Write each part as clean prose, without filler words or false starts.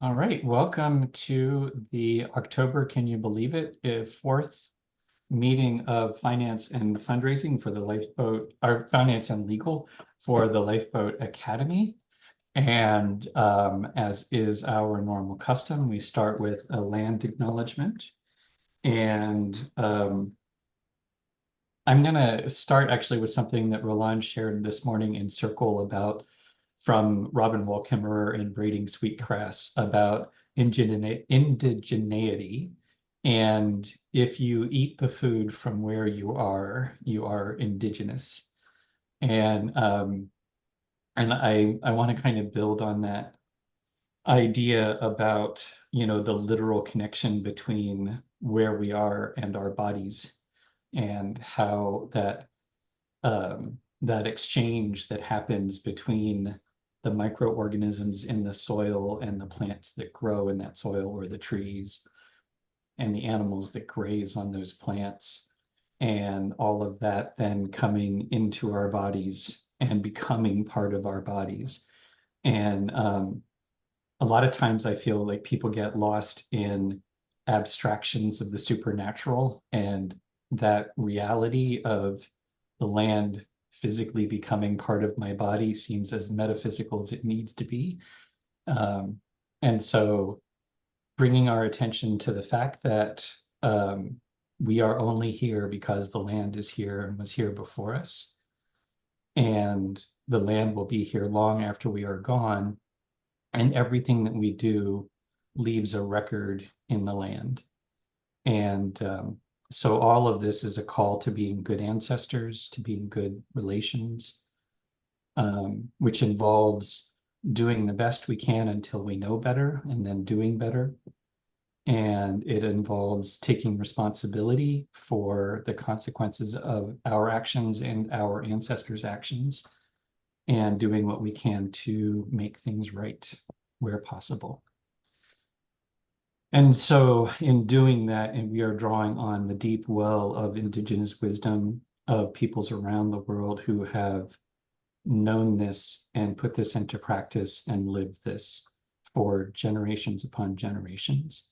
All right, welcome to the October, can you believe it, fourth meeting of finance and fundraising for the Lifeboat, or finance and legal for the Lifeboat Academy. And as is our normal custom, we start with a land acknowledgement. And I'm going to start actually with something that Roland shared this morning in Circle about from Robin Wall Kimmerer and Braiding Sweetgrass about indigeneity. And if you eat the food from where you are indigenous. And I want to kind of build on that idea about, the literal connection between where we are and our bodies and how that exchange that happens between the microorganisms in the soil and the plants that grow in that soil, or the trees and the animals that graze on those plants, and all of that then coming into our bodies and becoming part of our bodies. And a lot of times I feel like people get lost in abstractions of the supernatural, and that reality of the land physically becoming part of my body seems as metaphysical as it needs to be. And so bringing our attention to the fact that we are only here because the land is here and was here before us, and the land will be here long after we are gone, and everything that we do leaves a record in the land. And so all of this is a call to being good ancestors, to being good relations, which involves doing the best we can until we know better, and then doing better. And it involves taking responsibility for the consequences of our actions and our ancestors' actions, and doing what we can to make things right where possible. And so in doing that, and we are drawing on the deep well of indigenous wisdom of peoples around the world who have known this and put this into practice and lived this for generations upon generations.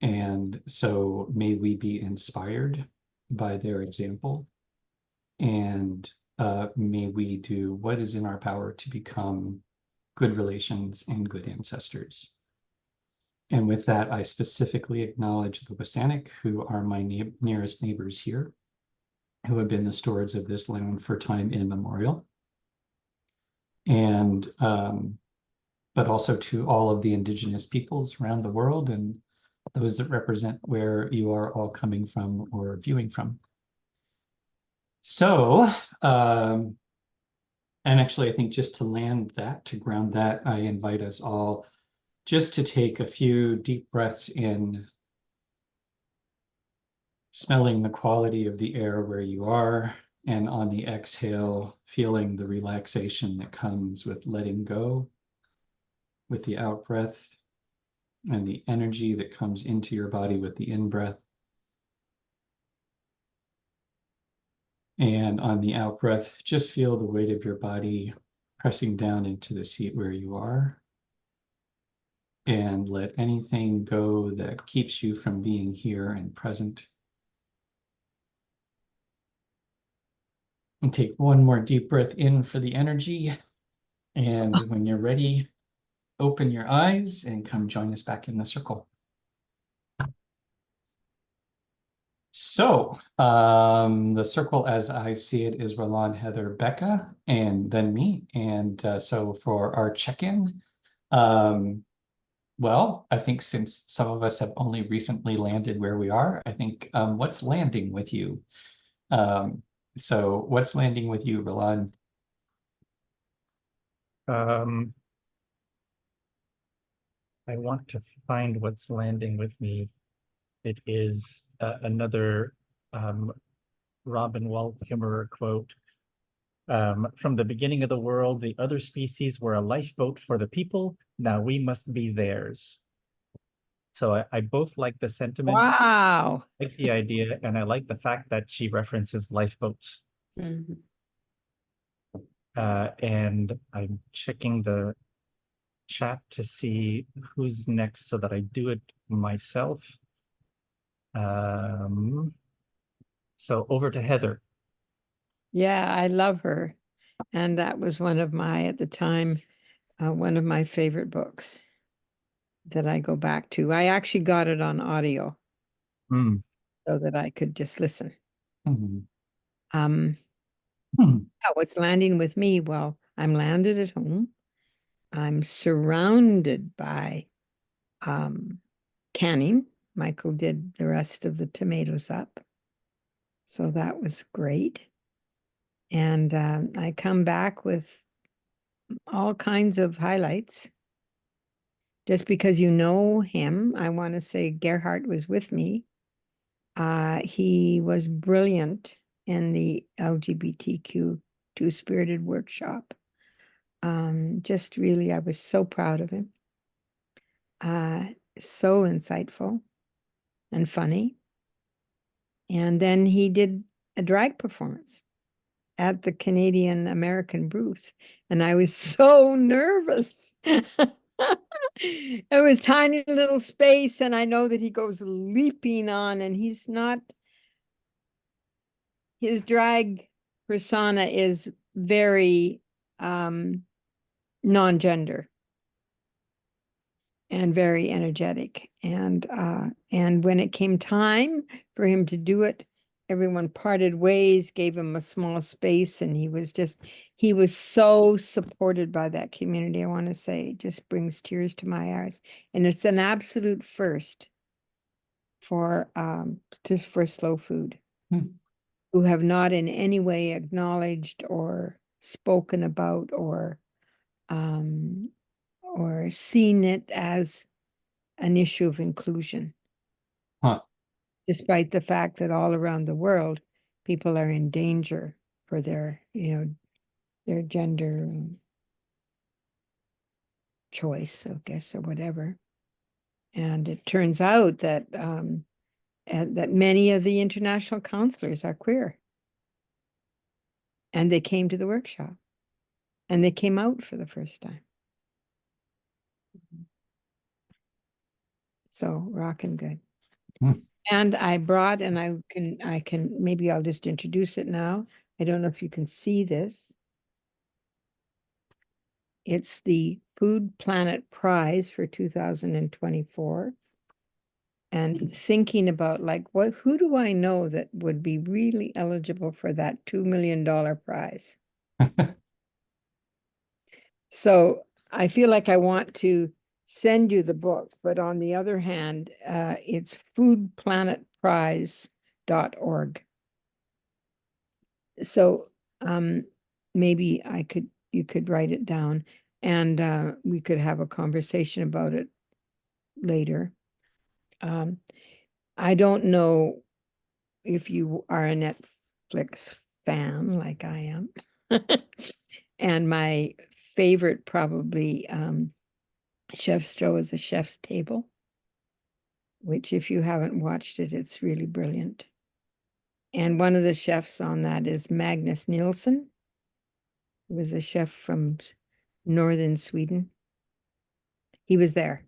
And so may we be inspired by their example, and may we do what is in our power to become good relations and good ancestors. And with that, I specifically acknowledge the WSÁNEĆ, who are my nearest neighbors here, who have been the stewards of this land for time immemorial. And but also to all of the indigenous peoples around the world, and those that represent where you are all coming from or viewing from. So, and actually, I think just to land that, to ground that, I invite us all just to take a few deep breaths in, smelling the quality of the air where you are, and on the exhale, feeling the relaxation that comes with letting go with the out breath, and the energy that comes into your body with the in breath. And on the out breath, just feel the weight of your body pressing down into the seat where you are. And let anything go that keeps you from being here and present. And take one more deep breath in for the energy. And when you're ready, open your eyes and come join us back in the circle. So the circle as I see it is Roland, Heather, Becca, and then me. And so for our check-in, well, I think since some of us have only recently landed where we are, I think what's landing with you? So what's landing with you, Roland? I want to find what's landing with me. It is another Robin Wall Kimmerer quote. From the beginning of the world, the other species were a lifeboat for the people. Now we must be theirs. So I both like the sentiment, Wow. like the idea, and I like the fact that she references lifeboats. Mhm. And I'm checking the chat to see who's next so that I do it myself. So over to Heather. Yeah, I love her. And that was one of my, at the time, one of my favorite books that I go back to. I actually got it on audio Hmm. so that I could just listen. Mhm. Um, Hmm. what's landing with me? Well, I'm landed at home. I'm surrounded by canning. Michael did the rest of the tomatoes up. So that was great. And I come back with all kinds of highlights. Just because you know him, I want to say Gerhardt was with me. He was brilliant in the LGBTQ two-spirited workshop. Just really, I was so proud of him. So insightful and funny. And then he did a drag performance at the Canadian American booth. And I was so nervous. It was tiny little space, and I know that he goes leaping on, and he's not, his drag persona is very non-gender and very energetic. And when it came time for him to do it, everyone parted ways, gave him a small space, and he was so supported by that community. I want to say it just brings tears to my eyes. And it's an absolute first for just for slow food, Hmm. who have not in any way acknowledged or spoken about or seen it as an issue of inclusion, Huh. despite the fact that all around the world, people are in danger for their, their gender choice, I guess, or whatever. And it turns out that that many of the international counselors are queer, and they came to the workshop, and they came out for the first time. So rocking good. Hmm. And I brought, and I can, maybe I'll just introduce it now. I don't know if you can see this. It's the Food Planet Prize for 2024. And thinking about like, who do I know that would be really eligible for that $2 million prize? So I feel like I want to send you the book, but on the other hand, it's foodplanetprize.org. So maybe you could write it down, and we could have a conversation about it later. I don't know if you are a Netflix fan like I am. And my favorite probably chef's show is A Chef's Table, which if you haven't watched it, it's really brilliant. And one of the chefs on that is Magnus Nilsson, who was a chef from northern Sweden. He was there.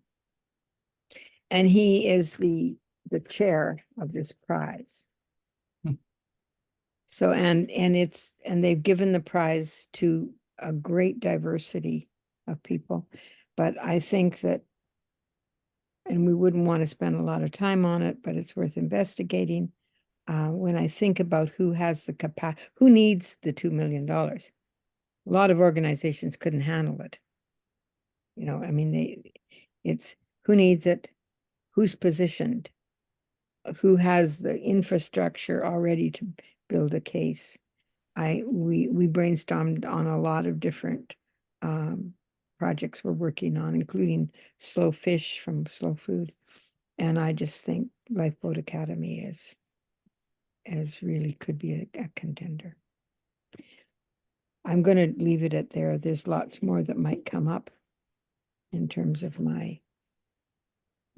And he is the chair of this prize. Hmm. So and they've given the prize to a great diversity of people. But I think that, and we wouldn't want to spend a lot of time on it, but it's worth investigating. When I think about who has the capacity, who needs the $2 million, a lot of organizations couldn't handle it. I mean, it's who needs it, who's positioned, who has the infrastructure already to build a case. We brainstormed on a lot of different projects we're working on, including Slow Fish from Slow Food. And I just think Lifeboat Academy is really could be a contender. I'm going to leave it at there. There's lots more that might come up in terms of my,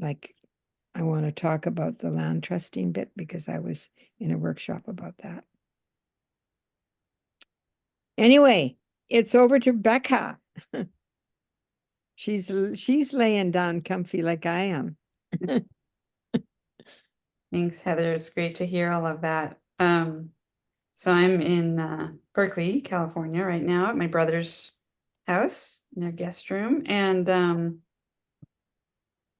like, I want to talk about the land trusting bit because I was in a workshop about that. Anyway, it's over to Becca. she's laying down comfy like I am. Thanks, Heather. It's great to hear all of that. So I'm in Berkeley, California right now at my brother's house in their guest room, and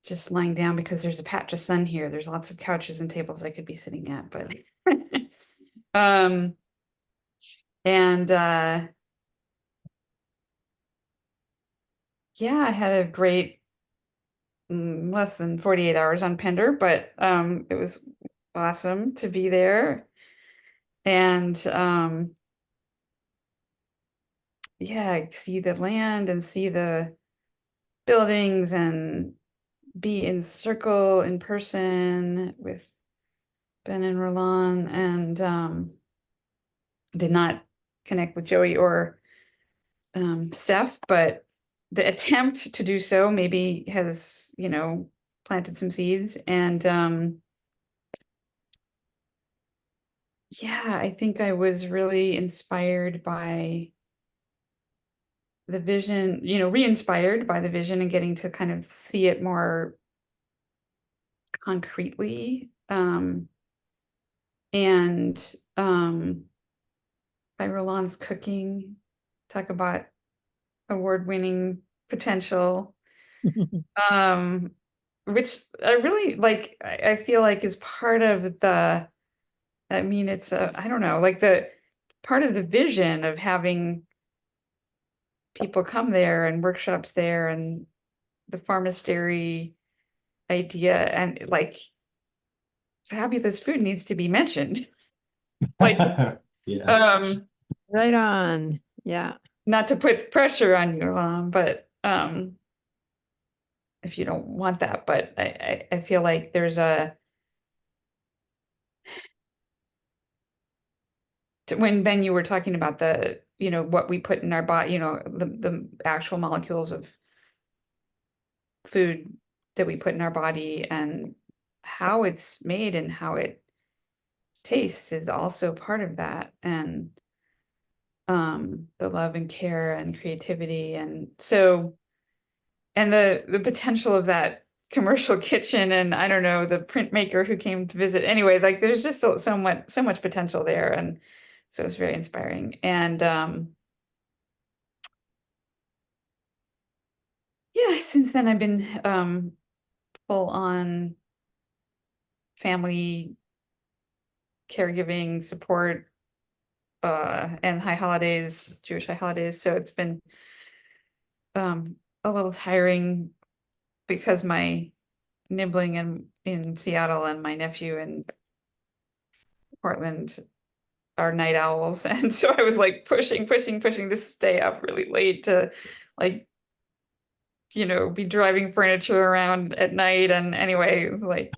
just lying down because there's a patch of sun here. There's lots of couches and tables I could be sitting at, but um and yeah, I had a great less than 48 hours on Pender, but it was awesome to be there. And yeah, see the land and see the buildings and be in circle in person with Ben and Roland, and did not connect with Joey or Steph, but the attempt to do so maybe has, planted some seeds. And yeah, I think I was really inspired by the vision, re-inspired by the vision and getting to kind of see it more concretely. And by Roland's cooking, talk about award-winning potential, which I really like. I feel like is part of the, I mean, it's I don't know, like the part of the vision of having people come there and workshops there and the pharmastery idea, and like fabulous food needs to be mentioned. Like, Yeah. Right on. Yeah. not to put pressure on you, but if you don't want that, but I feel like there's when Ben, you were talking about the, what we put in our body, the actual molecules of food that we put in our body and how it's made and how it tastes is also part of that. And the love and care and creativity. And so, and the potential of that commercial kitchen, and I don't know, the printmaker who came to visit. Anyway, like there's just so much potential there. And so it's very inspiring. And yeah, since then I've been full on family caregiving support and high holidays, Jewish high holidays. So it's been a little tiring because my nibbling in Seattle and my nephew in Portland are night owls. And so I was like pushing to stay up really late to like, be driving furniture around at night. And anyway, it was like,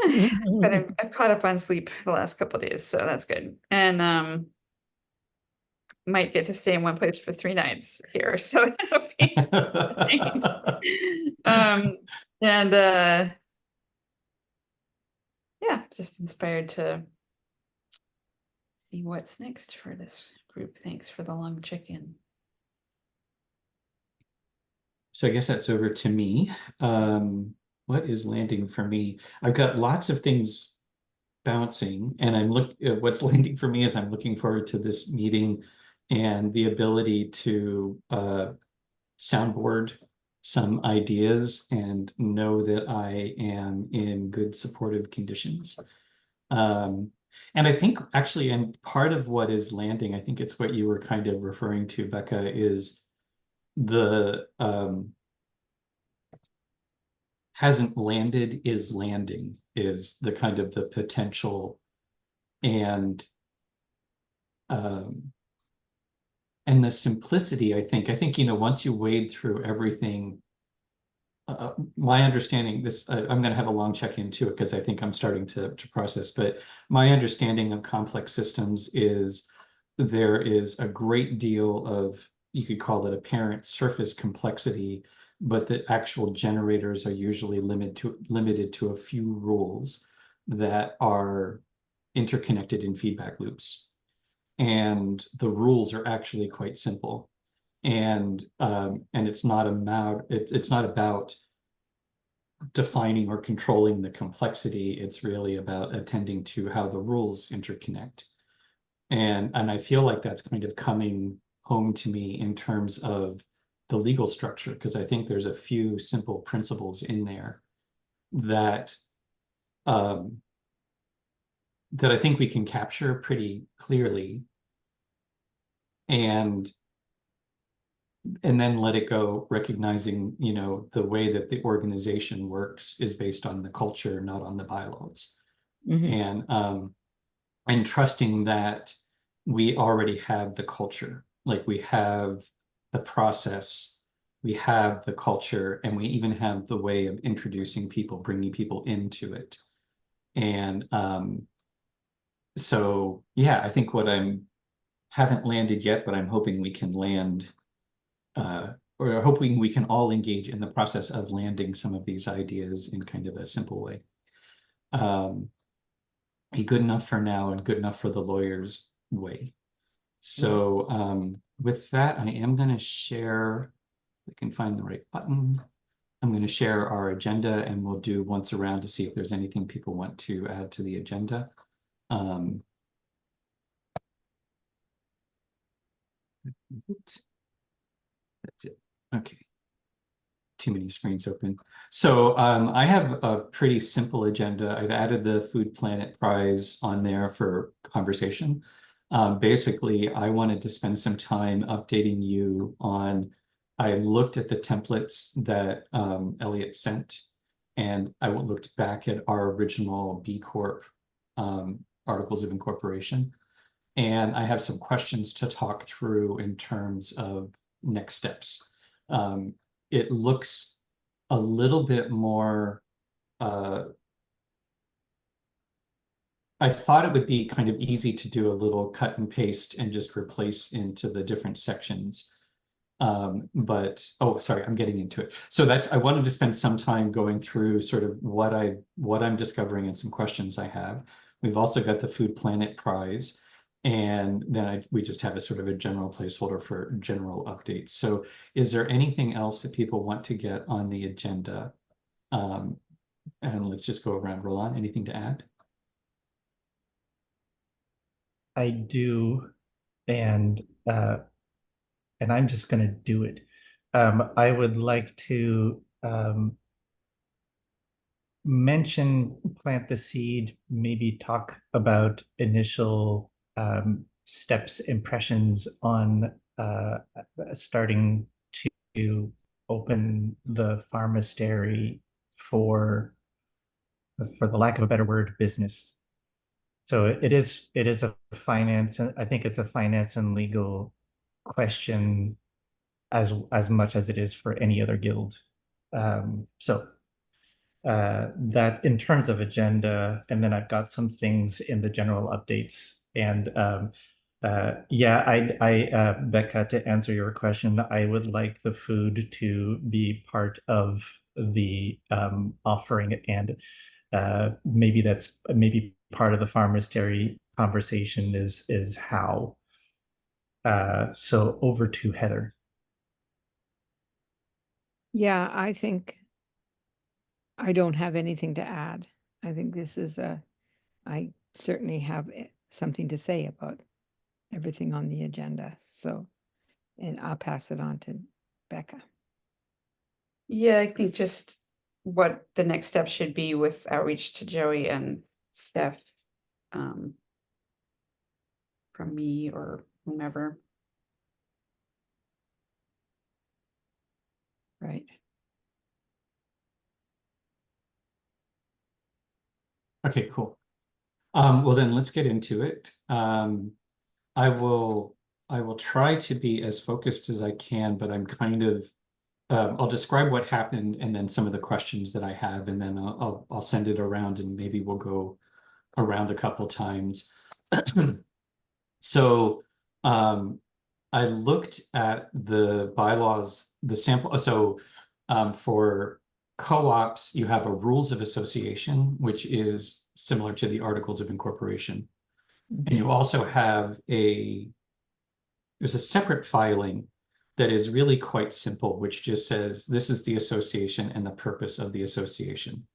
but I've caught up on sleep the last couple of days, so that's good. And might get to stay in one place for 3 nights here, so that'll be and yeah, just inspired to see what's next for this group. Thanks for the long check-in. So I guess that's over to me. What is landing for me? I've got lots of things bouncing, and what's landing for me is I'm looking forward to this meeting and the ability to soundboard some ideas and know that I am in good supportive conditions. And I think actually, and part of what is landing, I think it's what you were kind of referring to, Becca, is the hasn't landed is landing is the kind of the potential and the simplicity. I think, once you wade through everything, my understanding this, I'm going to have a long check into it because I think I'm starting to process, but my understanding of complex systems is there is a great deal of, you could call it apparent surface complexity, but the actual generators are usually limited to a few rules that are interconnected in feedback loops. And the rules are actually quite simple. And it's not about defining or controlling the complexity. It's really about attending to how the rules interconnect. And I feel like that's kind of coming home to me in terms of the legal structure, because I think there's a few simple principles in there that that I think we can capture pretty clearly and then let it go, recognizing, you know, the way that the organization works is based on the culture, not on the bylaws. And trusting that we already have the culture, like we have the process, we have the culture, and we even have the way of introducing people, bringing people into it. And so, yeah, I think what haven't landed yet, but I'm hoping we can land, or hoping we can all engage in the process of landing some of these ideas in kind of a simple way. A good enough for now and good enough for the lawyers way. So with that, I am going to share, if I can find the right button. I'm going to share our agenda, and we'll do once around to see if there's anything people want to add to the agenda. That's it. Okay. Too many screens open. So I have a pretty simple agenda. I've added the Food Planet Prize on there for conversation. Basically, I wanted to spend some time updating you on, I looked at the templates that Elliot sent, and I looked back at our original B Corp articles of incorporation. And I have some questions to talk through in terms of next steps. It looks a little bit more, I thought it would be kind of easy to do a little cut and paste and just replace into the different sections. But, oh, sorry, I'm getting into it. So I wanted to spend some time going through sort of what I'm discovering and some questions I have. We've also got the Food Planet Prize. And then we just have a sort of a general placeholder for general updates. So is there anything else that people want to get on the agenda? And let's just go around. Roland, anything to add? I do, and I'm just going to do it. I would like to mention plant the seed, maybe talk about initial steps, impressions on starting to open the pharmastery for the lack of a better word, business. So it is a finance, I think it's a finance and legal question as much as it is for any other guild. That in terms of agenda, and then I've got some things in the general updates. And yeah, Becca, to answer your question, I would like the food to be part of the offering, and maybe part of the pharmastery conversation is how. So over to Heather. Yeah, I think I don't have anything to add. I think I certainly have something to say about everything on the agenda. So, and I'll pass it on to Becca. Yeah, I think just what the next step should be with outreach to Joey and Steph, from me or whomever. Right. Okay, cool. Well, then let's get into it. I will try to be as focused as I can, but I'm kind of, I'll describe what happened and then some of the questions that I have, and then I'll send it around, and maybe we'll go around a couple times. So I looked at the bylaws, the sample. So for co-ops, you have a rules of association, which is similar to the articles of incorporation. And you also have there's a separate filing that is really quite simple, which just says, this is the association and the purpose of the association.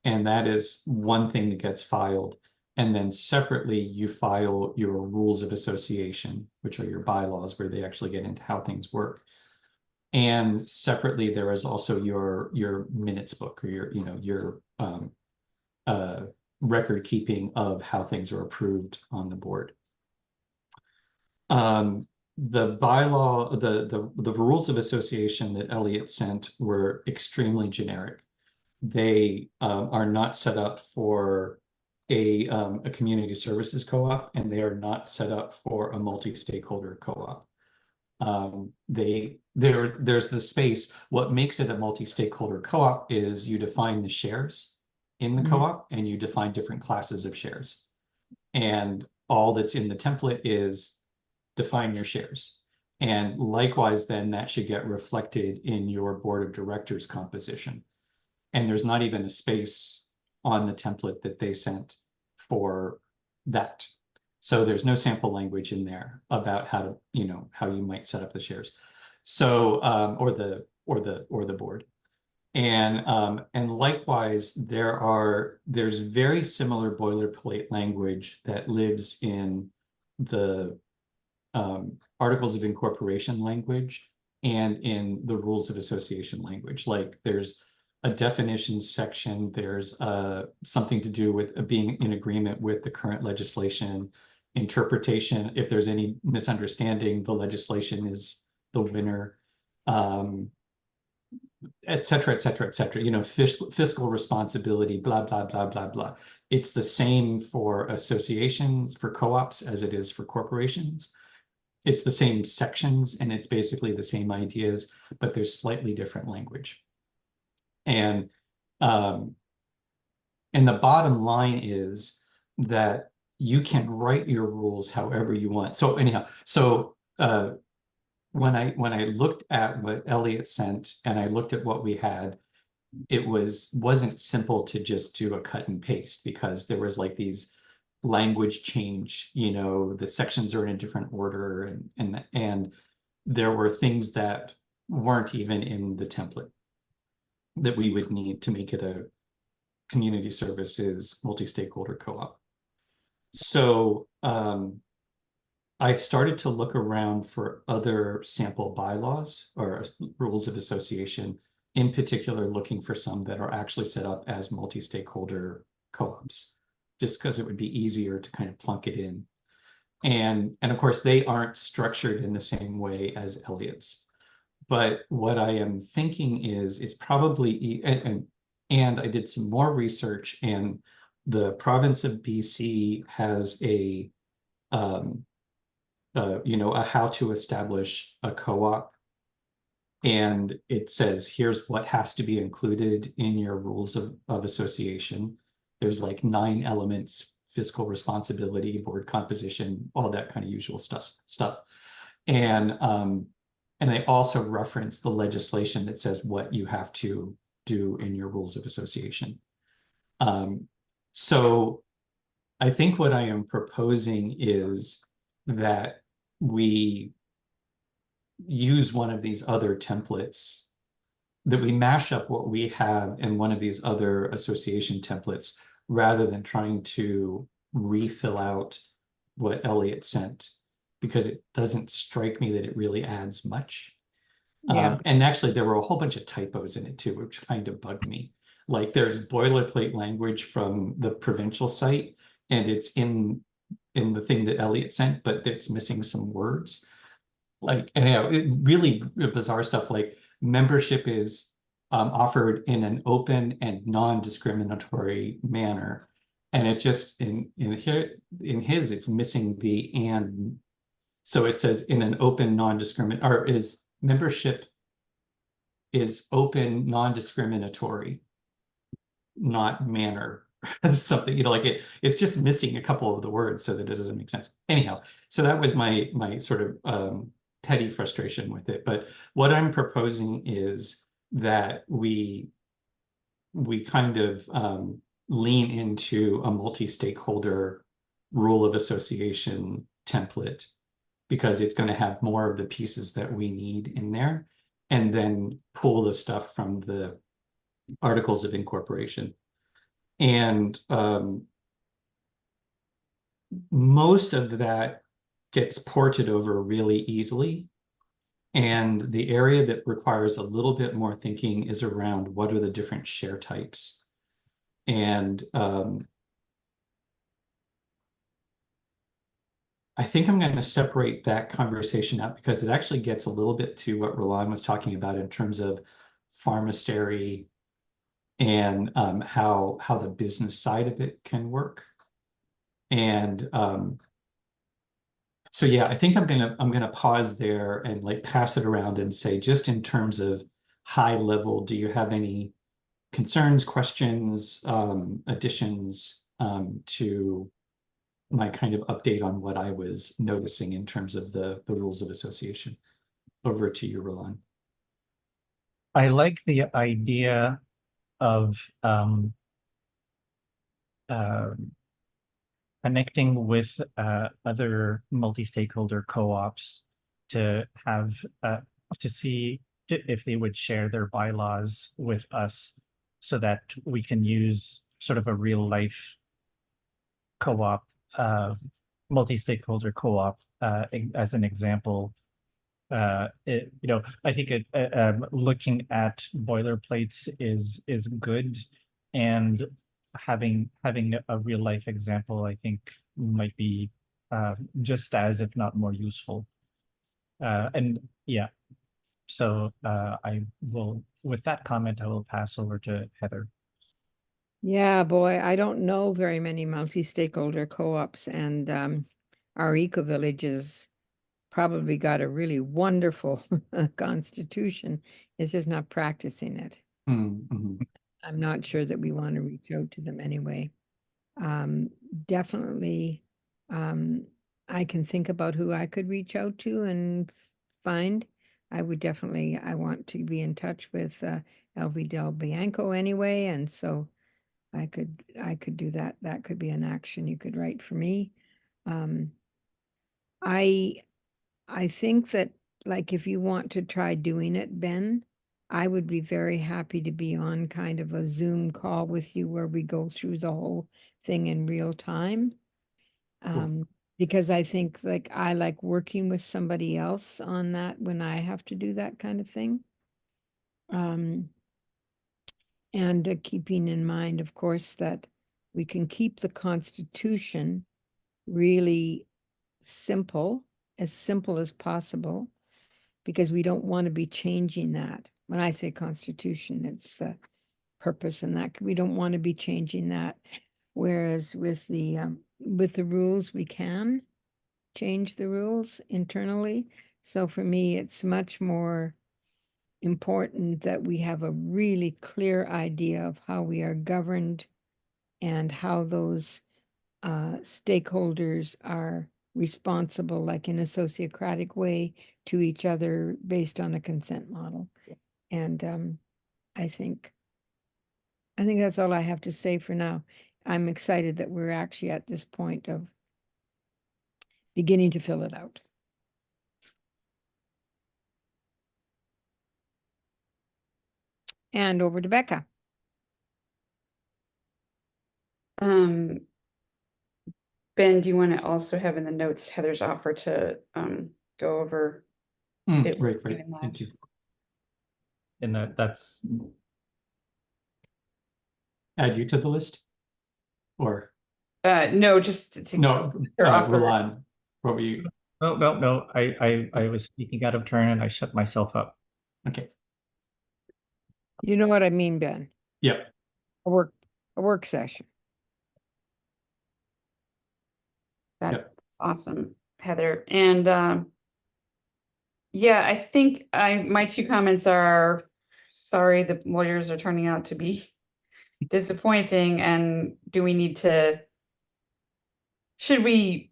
And that is one thing that gets filed. And then separately, you file your rules of association, which are your bylaws, where they actually get into how things work. And separately, there is also your minutes book, or your record keeping of how things are approved on the board. The bylaw, the rules of association that Elliot sent were extremely generic. They are not set up for a community services co-op, and they are not set up for a multi-stakeholder co-op. There's the space. What makes it a multi-stakeholder co-op is you define the shares in the co-op, and you define different classes of shares. And all that's in the template is define your shares. And likewise, then that should get reflected in your board of directors composition. And there's not even a space on the template that they sent for that. So there's no sample language in there about how to, how you might set up the shares. So, or the board. And likewise, there's very similar boilerplate language that lives in the articles of incorporation language and in the rules of association language. Like there's a definition section, there's something to do with being in agreement with the current legislation, interpretation. If there's any misunderstanding, the legislation is the winner, et cetera, et cetera, et cetera. Fiscal responsibility, blah, blah, blah, blah, blah. It's the same for associations, for co-ops, as it is for corporations. It's the same sections, and it's basically the same ideas, but there's slightly different language. And the bottom line is that you can write your rules however you want. So anyhow, when I looked at what Elliot sent and I looked at what we had, it wasn't simple to just do a cut and paste, because there was like these language change, the sections are in a different order, and there were things that weren't even in the template that we would need to make it a community services multi-stakeholder co-op. So I started to look around for other sample bylaws or rules of association, in particular looking for some that are actually set up as multi-stakeholder co-ops, just because it would be easier to kind of plunk it in. And of course, they aren't structured in the same way as Elliot's. But what I am thinking is it's probably, and I did some more research, and the province of BC has a how to establish a co-op. And it says, here's what has to be included in your rules of association. There's like 9 elements: fiscal responsibility, board composition, all that kind of usual stuff. And they also reference the legislation that says what you have to do in your rules of association. So I think what I am proposing is that we use one of these other templates, that we mash up what we have in one of these other association templates, rather than trying to refill out what Elliot sent, because it doesn't strike me that it really adds much. Yeah. And actually, there were a whole bunch of typos in it too, which kind of bugged me. Like there's boilerplate language from the provincial site, and it's in the thing that Elliot sent, but it's missing some words. Like, and really bizarre stuff, like membership is offered in an open and non-discriminatory manner. And it just, in his, it's missing the and. So it says in an open, non-discriminatory, or is membership is open, non-discriminatory, not manner. Something, like it's just missing a couple of the words so that it doesn't make sense. Anyhow, so that was my sort of petty frustration with it. But what I'm proposing is that we kind of lean into a multi-stakeholder rule of association template, because it's going to have more of the pieces that we need in there, and then pull the stuff from the articles of incorporation. And most of that gets ported over really easily. And the area that requires a little bit more thinking is around what are the different share types. And I think I'm going to separate that conversation out because it actually gets a little bit to what Roland was talking about in terms of pharmastery and how the business side of it can work. And so yeah, I think I'm gonna pause there and like pass it around and say, just in terms of high level, do you have any concerns, questions, additions to my kind of update on what I was noticing in terms of the rules of association? Over to you, Roland. I like the idea of connecting with other multi-stakeholder co-ops to have to see if they would share their bylaws with us so that we can use sort of a real life co-op, multi-stakeholder co-op as an example. I think looking at boilerplates is good, and having a real life example, I think, might be just as, if not more useful. And yeah, so I will, with that comment, I will pass over to Heather. Yeah, boy, I don't know very many multi-stakeholder co-ops, and our eco-villages probably got a really wonderful constitution. It's just not practicing it. Mm-hmm. I'm not sure that we want to reach out to them anyway. Definitely, I can think about who I could reach out to and find. I want to be in touch with LV Del Bianco anyway, and so I could do that. That could be an action you could write for me. I think that, like, if you want to try doing it, Ben, I would be very happy to be on kind of a Zoom call with you where we go through the whole thing in real time. Because I think, like, I like working with somebody else on that when I have to do that kind of thing. And keeping in mind, of course, that we can keep the Constitution really simple as possible, because we don't want to be changing that. When I say Constitution, it's the purpose, and that we don't want to be changing that. Whereas with the rules, we can change the rules internally. So for me, it's much more important that we have a really clear idea of how we are governed and how those stakeholders are responsible, like in a sociocratic way, to each other based on a consent model. And I think that's all I have to say for now. I'm excited that we're actually at this point of beginning to fill it out. And over to Becca. Ben, do you want to also have in the notes Heather's offer to go over it? Right. Thank you. And that's Add you to the list? Or no, just to no, offer. Roland, what were you? No. I was speaking out of turn and I shut myself up. Okay. You know what I mean, Ben? Yep. A work session. That's awesome, Heather. And yeah, I think my two comments are, sorry, the lawyers are turning out to be disappointing, and do we need to, should we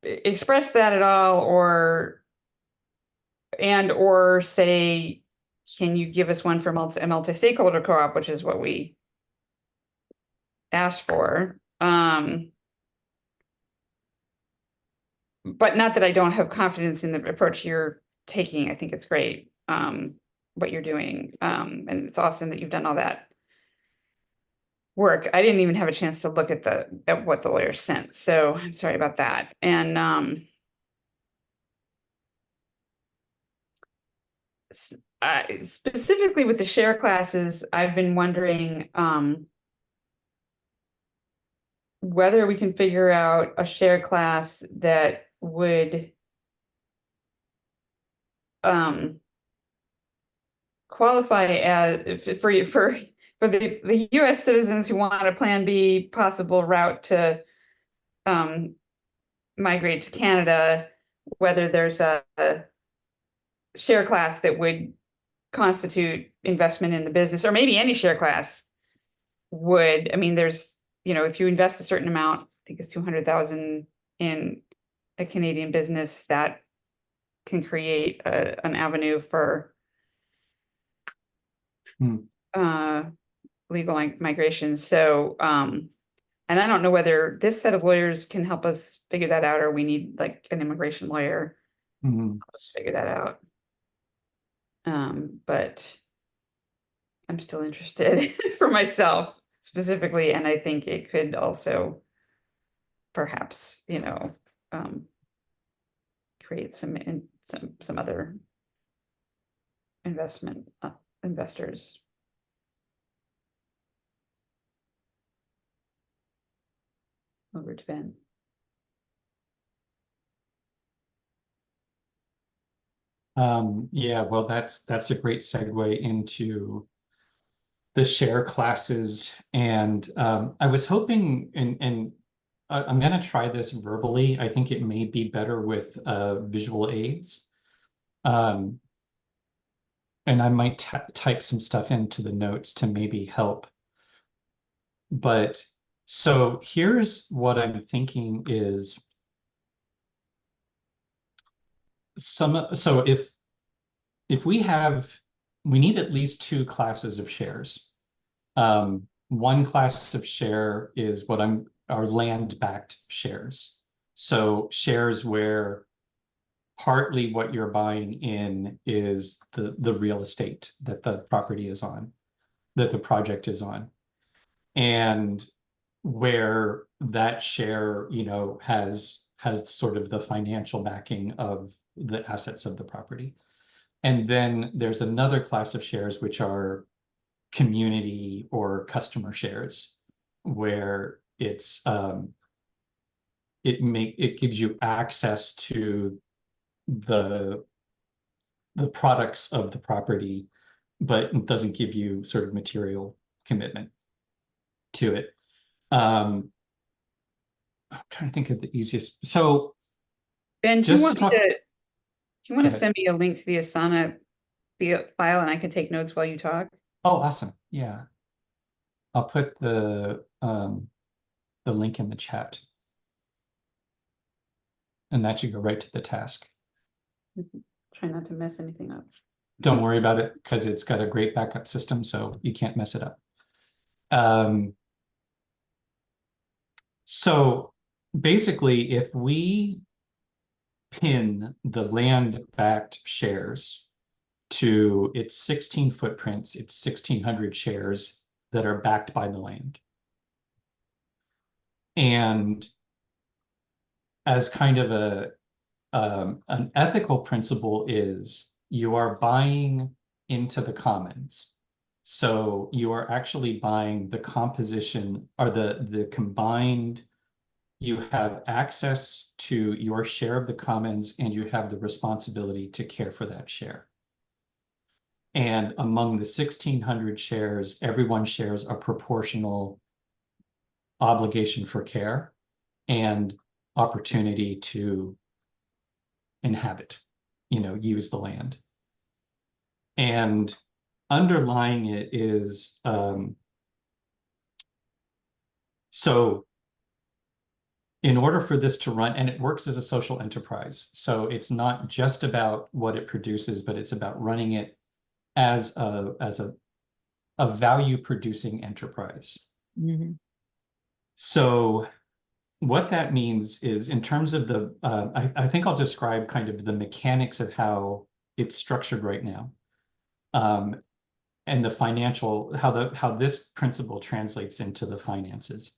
express that at all, or say, can you give us one for a multi-stakeholder co-op, which is what we asked for. but not that I don't have confidence in the approach you're taking. I think it's great, what you're doing. And it's awesome that you've done all that work. I didn't even have a chance to look at what the lawyer sent, so I'm sorry about that. And specifically with the share classes, I've been wondering whether we can figure out a share class that would qualify as for the US citizens who want a Plan B possible route to migrate to Canada, whether there's a share class that would constitute investment in the business, or maybe any share class would. I mean, there's, if you invest a certain amount, I think it's 200,000 in a Canadian business, that can create an avenue for legal migration. So, and I don't know whether this set of lawyers can help us figure that out, or we need like an immigration lawyer to help us figure that out. But I'm still interested for myself specifically, and I think it could also perhaps, create some other investors. Over to Ben. Yeah, well, that's a great segue into the share classes. And I was hoping, and I'm going to try this verbally. I think it may be better with visual aids. And I might type some stuff into the notes to maybe help. But so here's what I'm thinking is so if we need at least two classes of shares. One class of share is our land-backed shares. So shares where partly what you're buying in is the real estate that the property is on, that the project is on. And where that share, has sort of the financial backing of the assets of the property. And then there's another class of shares which are community or customer shares, where it gives you access to the products of the property, but it doesn't give you sort of material commitment to it. I'm trying to think of the easiest. So Ben, do you want to ahead. send me a link to the Asana file, and I can take notes while you talk? Oh, awesome. Yeah. I'll put the link in the chat. And that should go right to the task. Try not to mess anything up. Don't worry about it, because it's got a great backup system, so you can't mess it up. So basically, if we pin the land-backed shares to its 16 footprints, its 1,600 shares that are backed by the land. And as kind of an ethical principle is you are buying into the commons. So you are actually buying the composition or the combined, you have access to your share of the commons, and you have the responsibility to care for that share. And among the 1,600 shares, everyone shares a proportional obligation for care and opportunity to inhabit, use the land. And underlying it is, so in order for this to run, and it works as a social enterprise, so it's not just about what it produces, but it's about running it as a value producing enterprise. Mm-hmm. So what that means is in terms of the, I think I'll describe kind of the mechanics of how it's structured right now. And the financial, how this principle translates into the finances.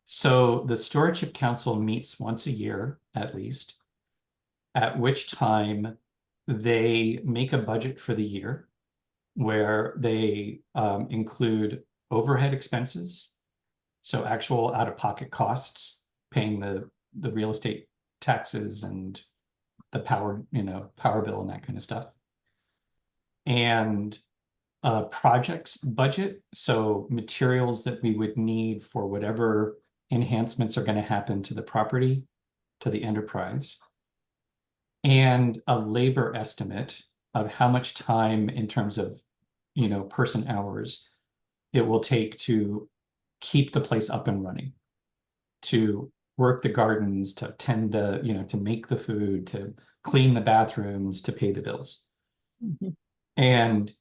So the Stewardship Council meets once a year, at least, at which time they make a budget for the year where they include overhead expenses, so actual out-of-pocket costs, paying the real estate taxes and the power, power bill and that kind of stuff. And projects budget, so materials that we would need for whatever enhancements are going to happen to the property, to the enterprise. And a labor estimate of how much time in terms of, person hours it will take to keep the place up and running, to work the gardens, to tend the, to make the food, to clean the bathrooms, to pay the bills. Mhm. And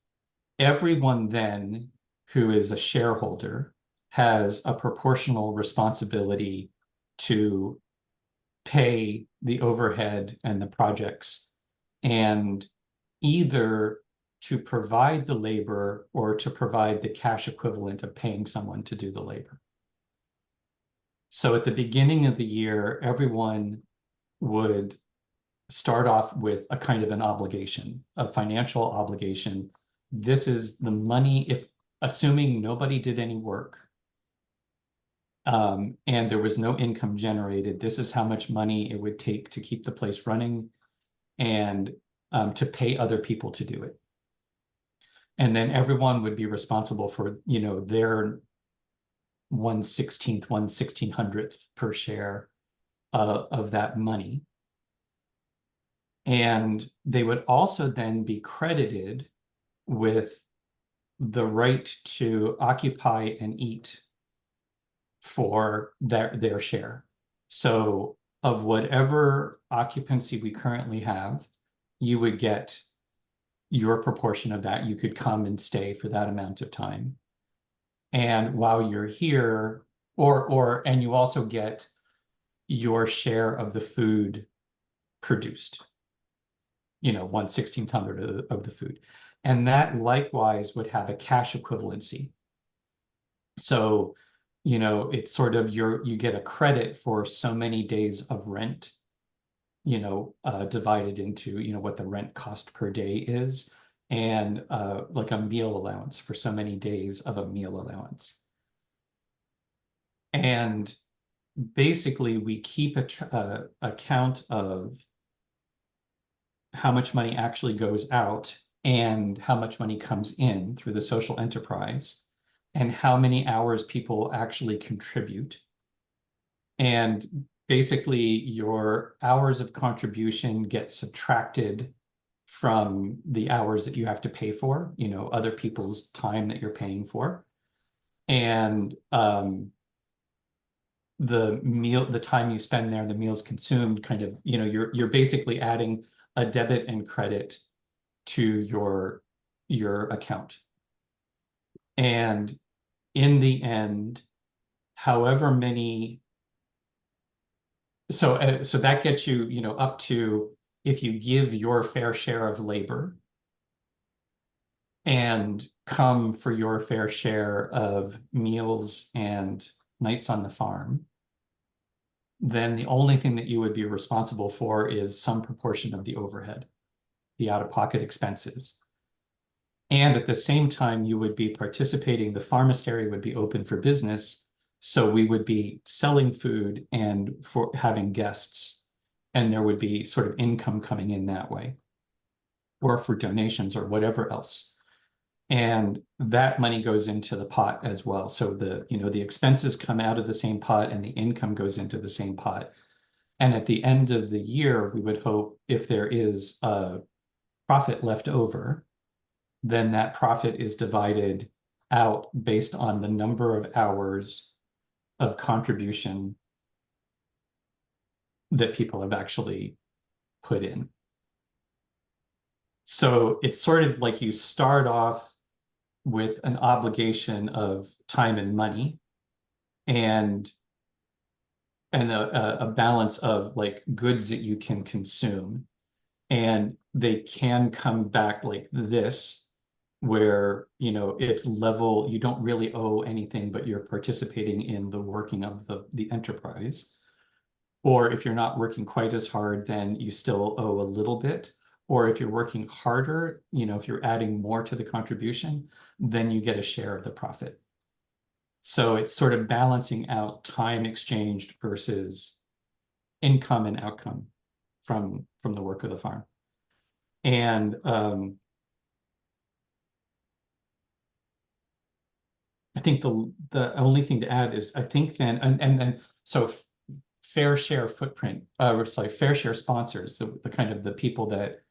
everyone then who is a shareholder has a proportional responsibility to pay the overhead and the projects, and either to provide the labor or to provide the cash equivalent of paying someone to do the labor. So at the beginning of the year, everyone would start off with a kind of an obligation, a financial obligation. This is the money, if assuming nobody did any work, and there was no income generated, this is how much money it would take to keep the place running and to pay other people to do it. And then everyone would be responsible for, their 1/16th, 1/1600th per share of that money. And they would also then be credited with the right to occupy and eat for their share. So of whatever occupancy we currently have, you would get your proportion of that. You could come and stay for that amount of time. And while you're here, and you also get your share of the food produced, 1/1600 of the food. And that likewise would have a cash equivalency. So, it's sort of you get a credit for so many days of rent, divided into, what the rent cost per day is, and like a meal allowance for so many days of a meal allowance. And basically we keep a count of how much money actually goes out and how much money comes in through the social enterprise, and how many hours people actually contribute. And basically your hours of contribution get subtracted from the hours that you have to pay for, other people's time that you're paying for. And the time you spend there, the meals consumed, kind of, you're basically adding a debit and credit to your account. And in the end, however many, so that gets you, up to, if you give your fair share of labor and come for your fair share of meals and nights on the farm, then the only thing that you would be responsible for is some proportion of the overhead, the out-of-pocket expenses. And at the same time, you would be participating, the pharmacery would be open for business, so we would be selling food and for having guests, and there would be sort of income coming in that way, or for donations or whatever else. And that money goes into the pot as well. So the expenses come out of the same pot and the income goes into the same pot. And at the end of the year, we would hope, if there is a profit left over, then that profit is divided out based on the number of hours of contribution that people have actually put in. So it's sort of like you start off with an obligation of time and money, and and a balance of like goods that you can consume. And they can come back like this, where, you know, it's level, you don't really owe anything, but you're participating in the working of the enterprise. Or if you're not working quite as hard, then you still owe a little bit. Or if you're working harder, you know, if you're adding more to the contribution, then you get a share of the profit. So it's sort of balancing out time exchanged versus income and outcome from the work of the farm. And I think the only thing to add is I think then and then so fair share footprint, or sorry, fair share sponsors, the kind of the people that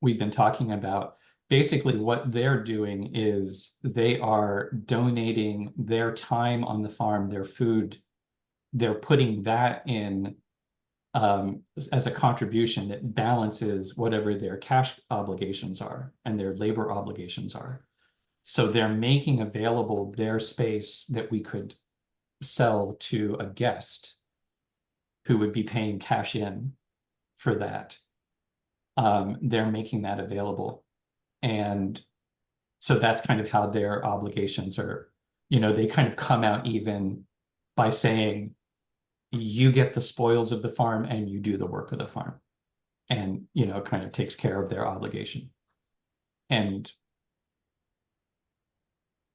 we've been talking about. Basically, what they're doing is they are donating their time on the farm, their food, they're putting that in as a contribution that balances whatever their cash obligations are and their labor obligations are. So they're making available their space that we could sell to a guest who would be paying cash in for that. They're making that available. And so that's kind of how their obligations are, you know, they kind of come out even by saying, you get the spoils of the farm and you do the work of the farm. And, you know, kind of takes care of their obligation. And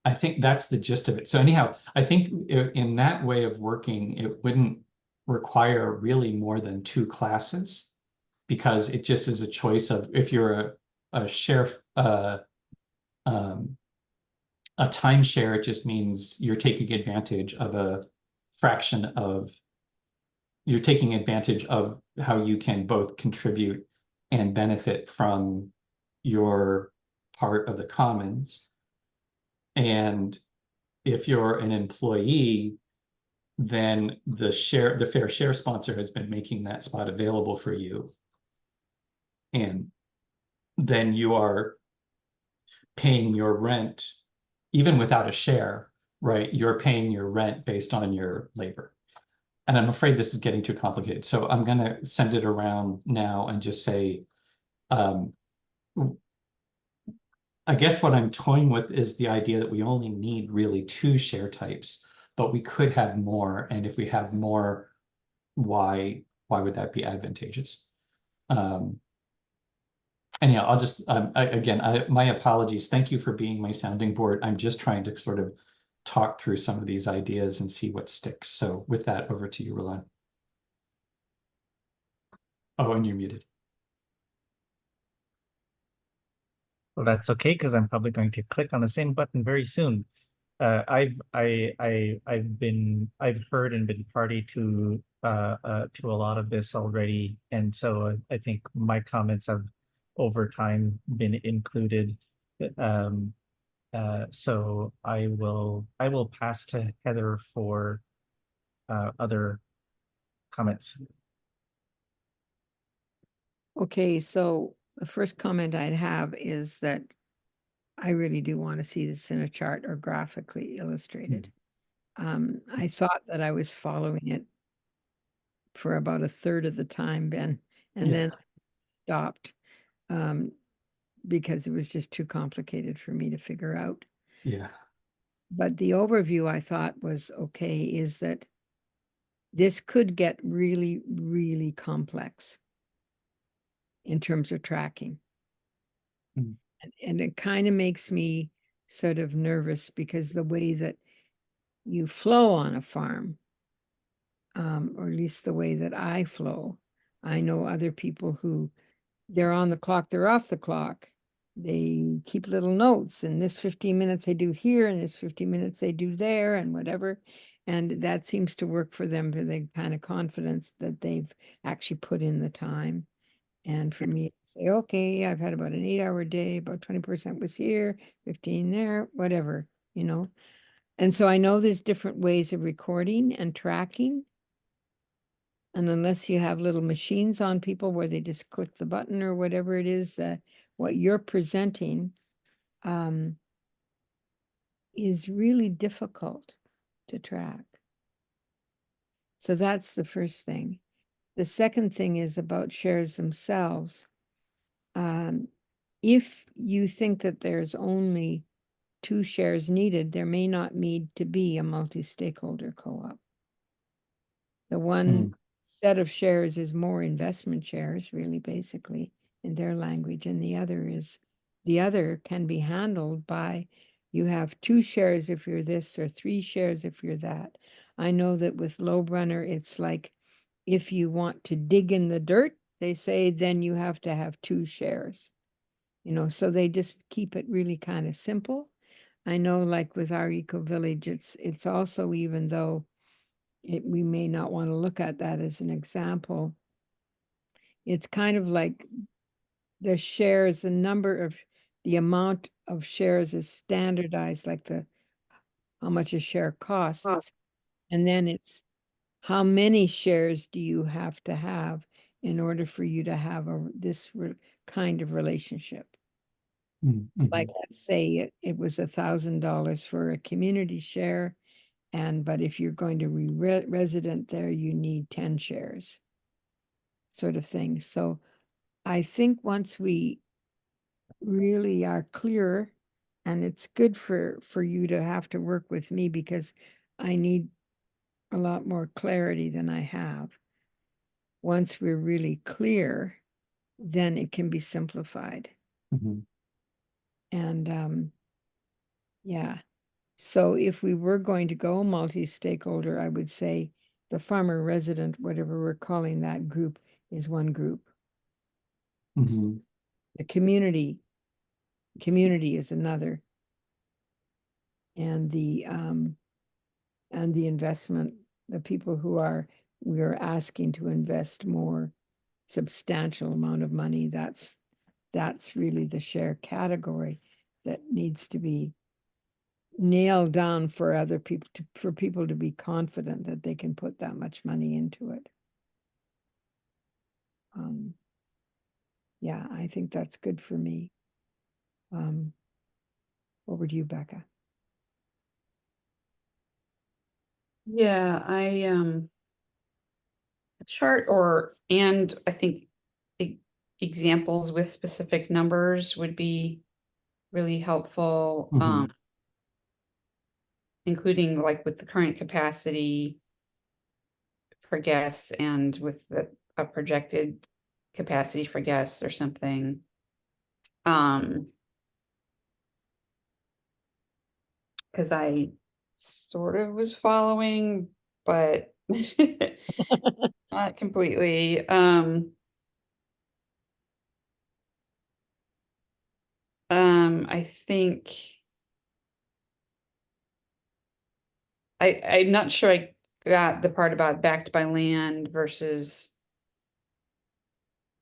I think that's the gist of it. So anyhow, I think in that way of working, it wouldn't require really more than 2 classes, because it just is a choice of, if you're a share, a timeshare, it just means you're taking advantage of a fraction of, you're taking advantage of how you can both contribute and benefit from your part of the commons. And if you're an employee, then the fair share sponsor has been making that spot available for you. And then you are paying your rent, even without a share, right? You're paying your rent based on your labor. And I'm afraid this is getting too complicated. So I'm going to send it around now and just say, I guess what I'm toying with is the idea that we only need really 2 share types, but we could have more. And if we have more, why would that be advantageous? Anyhow, I'll just, my apologies. Thank you for being my sounding board. I'm just trying to sort of talk through some of these ideas and see what sticks. So with that, over to you, Roland. Oh, and you're muted. Well, that's okay, because I'm probably going to click on the same button very soon. I've heard and been party to a lot of this already, and so I think my comments have over time been included. So I will pass to Heather for other comments. Okay, so the first comment I'd have is that I really do want to see this in a chart or graphically illustrated. I thought that I was following it for about 1/3 of the time, Ben, and then stopped because it was just too complicated for me to figure out. Yeah. But the overview I thought was okay, is that this could get really, really complex in terms of tracking. Mm. And it kind of makes me sort of nervous, because the way that you flow on a farm, or at least the way that I flow, I know other people who they're on the clock, they're off the clock. They keep little notes, and this 15 minutes they do here, and this 15 minutes they do there, and whatever. And that seems to work for them, for the kind of confidence that they've actually put in the time. And for me, say, okay, I've had about an 8-hour day, about 20% was here, 15 there, whatever, you know. And so I know there's different ways of recording and tracking. And unless you have little machines on people where they just click the button or whatever it is, what you're presenting is really difficult to track. So that's the first thing. The second thing is about shares themselves. If you think that there's only 2 shares needed, there may not need to be a multi-stakeholder co-op. The one set of shares is more investment shares, really, basically, in their language, and the other can be handled by, you have 2 shares if you're this, or 3 shares if you're that. I know that with Lowrunner, it's like, if you want to dig in the dirt, they say, then you have to have 2 shares. So they just keep it really kind of simple. I know, like with our eco village, it's also, even though we may not want to look at that as an example, it's kind of like the shares, the amount of shares is standardized, like how much a share costs. And then it's how many shares do you have to have in order for you to have this kind of relationship. Like, let's say it was $1,000 for a community share, but if you're going to be resident there, you need 10 shares, sort of thing. So I think once we really are clear, and it's good for you to have to work with me, because I need a lot more clarity than I have. Once we're really clear, then it can be simplified. And yeah. So if we were going to go multi-stakeholder, I would say the farmer resident, whatever we're calling that group, is one group. The community is another. And the investment, the people we are asking to invest more substantial amount of money, that's really the share category that needs to be nailed down for other people, for people to be confident that they can put that much money into it. Yeah, I think that's good for me. Over to you, Becca. Yeah, a chart and I think examples with specific numbers would be really helpful. Including like with the current capacity for guests and with a projected capacity for guests or something. Because I sort of was following, but not completely. I think I'm not sure I got the part about backed by land versus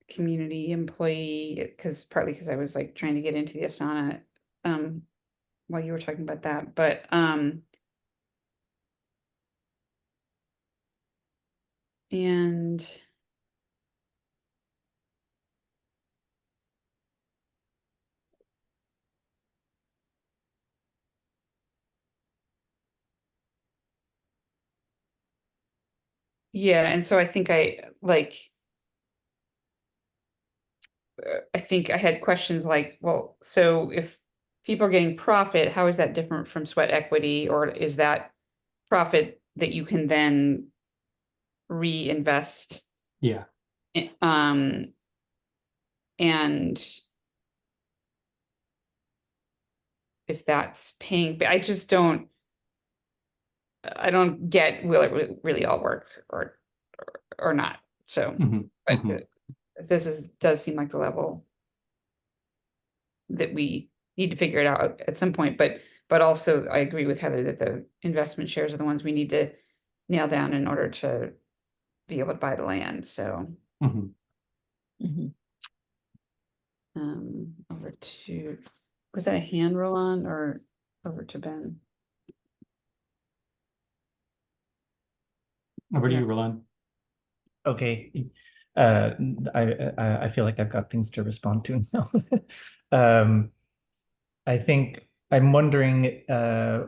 community employee, partly because I was like trying to get into the Asana while you were talking about that, but and yeah, and so I think I had questions like, well, so if people are getting profit, how is that different from sweat equity? Or is that profit that you can then reinvest? Yeah. And if that's paying, but I don't get, will it really all work or not? So, but this does seem like the level that we need to figure it out at some point, but also I agree with Heather that the investment shares are the ones we need to nail down in order to be able to buy the land. So over to, was that a hand roll on or over to Ben? Over to you, Roland. Okay. I feel like I've got things to respond to now. I think I'm wondering, I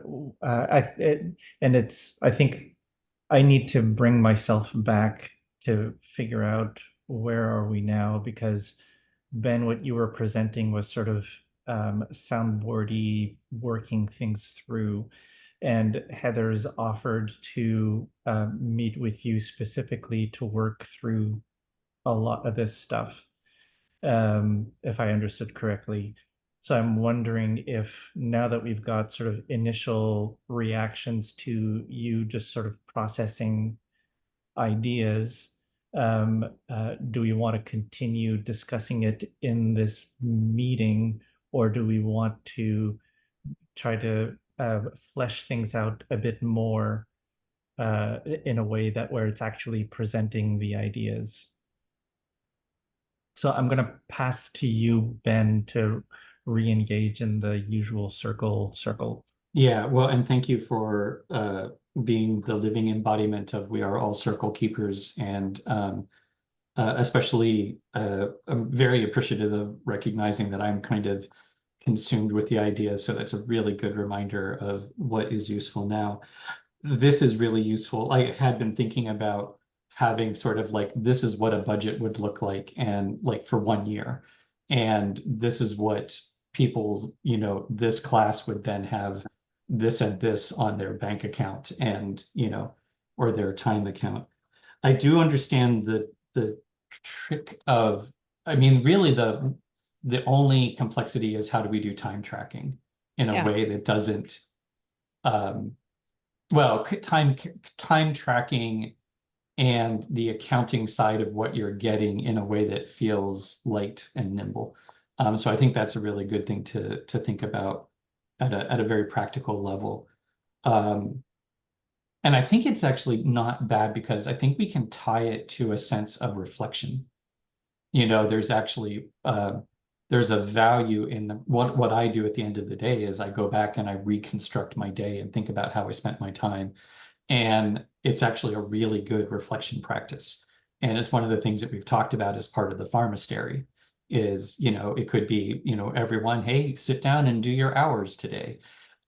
think I need to bring myself back to figure out where are we now, because Ben, what you were presenting was sort of soundboardy, working things through. And Heather's offered to meet with you specifically to work through a lot of this stuff, if I understood correctly. So I'm wondering if now that we've got sort of initial reactions to you just sort of processing ideas, do we want to continue discussing it in this meeting, or do we want to try to flesh things out a bit more in a way that where it's actually presenting the ideas? So I'm going to pass to you, Ben, to re-engage in the usual circle. Yeah, well, and thank you for being the living embodiment of we are all circle keepers, and especially I'm very appreciative of recognizing that I'm kind of consumed with the idea. So that's a really good reminder of what is useful now. This is really useful. I had been thinking about having sort of like, this is what a budget would look like, and like for 1 year. And this is what people, this class would then have this and this on their bank account, and, or their time account. I do understand the trick of, I mean, really the only complexity is how do we do time tracking in a Yeah. way that doesn't, well, time tracking and the accounting side of what you're getting in a way that feels light and nimble. So I think that's a really good thing to think about at a very practical level. And I think it's actually not bad, because I think we can tie it to a sense of reflection. There's actually there's a value in what I do at the end of the day is I go back and I reconstruct my day and think about how I spent my time. And it's actually a really good reflection practice. And it's one of the things that we've talked about as part of the pharmastery is, it could be, everyone, hey, sit down and do your hours today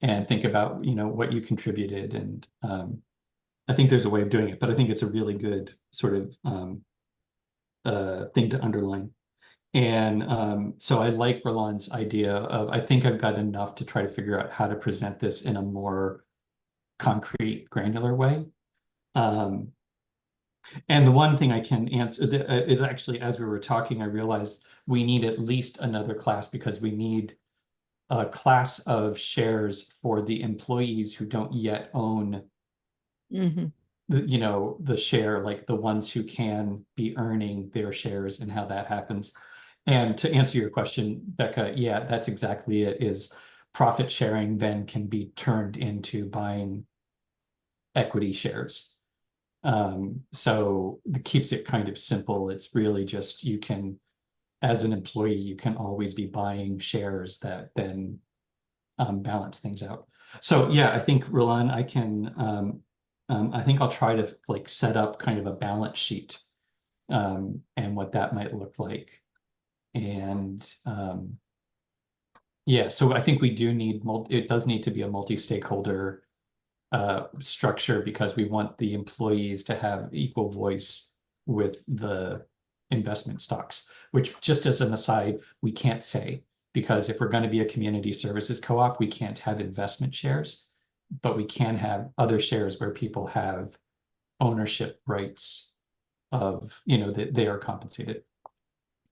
and think about, what you contributed. And I think there's a way of doing it, but I think it's a really good sort of thing to underline. And so I like Roland's idea of, I think I've got enough to try to figure out how to present this in a more concrete, granular way. And the one thing I can answer is actually, as we were talking, I realized we need at least another class, because we need a class of shares for the employees who don't yet own Mhm. the share, like the ones who can be earning their shares and how that happens. And to answer your question, Becca, yeah, that's exactly it, is profit sharing then can be turned into buying equity shares. So it keeps it kind of simple. It's really just, you can, as an employee, you can always be buying shares that then balance things out. So yeah, I think Roland, I think I'll try to like set up kind of a balance sheet and what that might look like. And yeah, so I think we do need it does need to be a multi-stakeholder structure, because we want the employees to have equal voice with the investment stocks, which, just as an aside, we can't say, because if we're going to be a community services co-op, we can't have investment shares, but we can have other shares where people have ownership rights of, that they are compensated.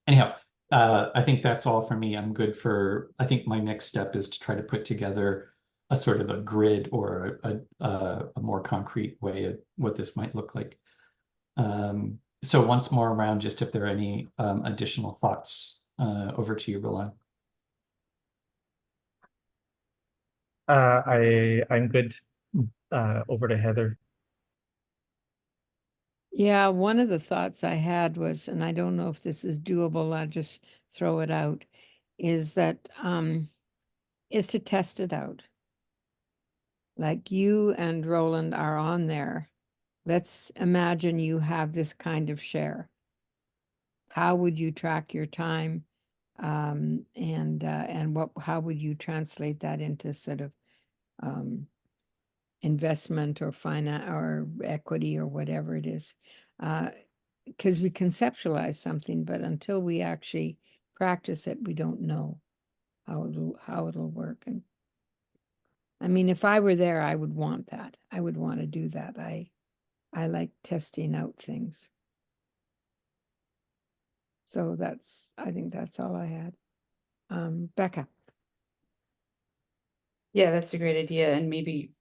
Anyhow, I think that's all for me. I'm good for, I think my next step is to try to put together a sort of a grid or a more concrete way of what this might look like. So once more around, just if there are any additional thoughts, over to you, Roland. I'm good. Over to Heather. Yeah, one of the thoughts I had was, and I don't know if this is doable, I'll just throw it out, is that is to test it out. Like you and Roland are on there. Let's imagine you have this kind of share. How would you track your time? And how would you translate that into sort of investment or finance or equity or whatever it is. Because we conceptualize something, but until we actually practice it, we don't know how it'll work. And I mean, if I were there, I would want that. I would want to do that. I like testing out things. So I think that's all I had. Becca. Yeah, that's a great idea. And maybe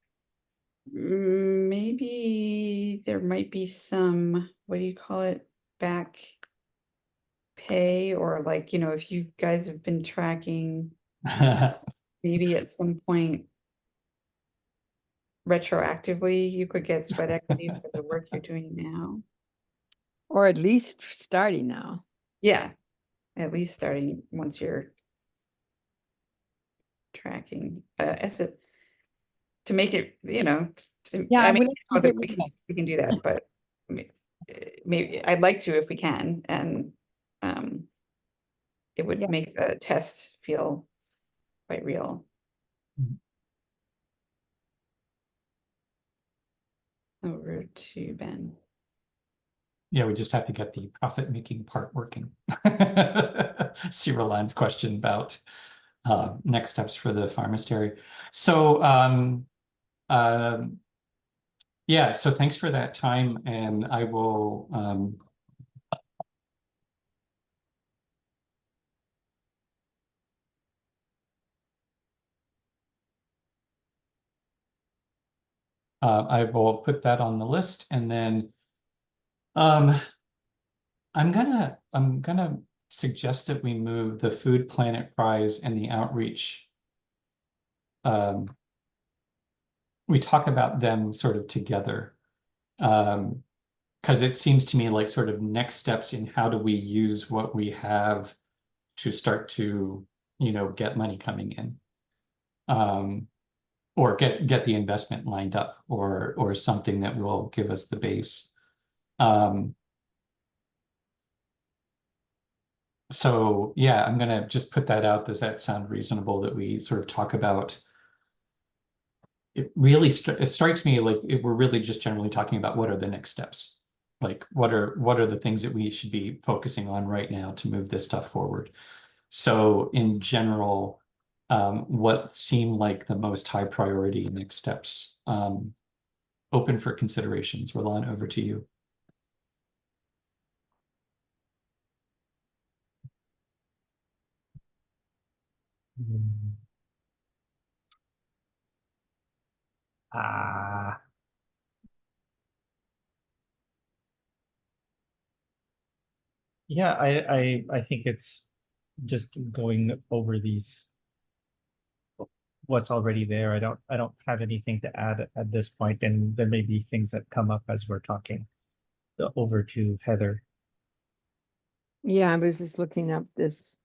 there might be some, what do you call it? Back pay, or like, if you guys have been tracking, maybe at some point retroactively, you could get sweat equity for the work you're doing now. Or at least starting now. Yeah, at least starting once you're tracking, to make it, Yeah, I mean, we'll I know that get rid of that. we can do that, but maybe I'd like to if we can, and it would Yeah. make the test feel quite real. Over to Ben. Yeah, we just have to get the profit-making part working. Cyril Line's question about next steps for the pharmastery. So yeah, so thanks for that time, and I will put that on the list, and then I'm gonna suggest that we move the Food Planet Prize and the outreach. We talk about them sort of together, because it seems to me like sort of next steps in how do we use what we have to start to, get money coming in, or get the investment lined up, or something that will give us the base. So yeah, I'm gonna just put that out. Does that sound reasonable that we sort of talk about? It really it strikes me like we're really just generally talking about what are the next steps. Like what are the things that we should be focusing on right now to move this stuff forward. So in general, what seem like the most high priority next steps, open for considerations. Roland, over to you. Yeah, I think it's just going over what's already there. I don't have anything to add at this point, and there may be things that come up as we're talking. Over to Heather. Yeah, I was just looking up this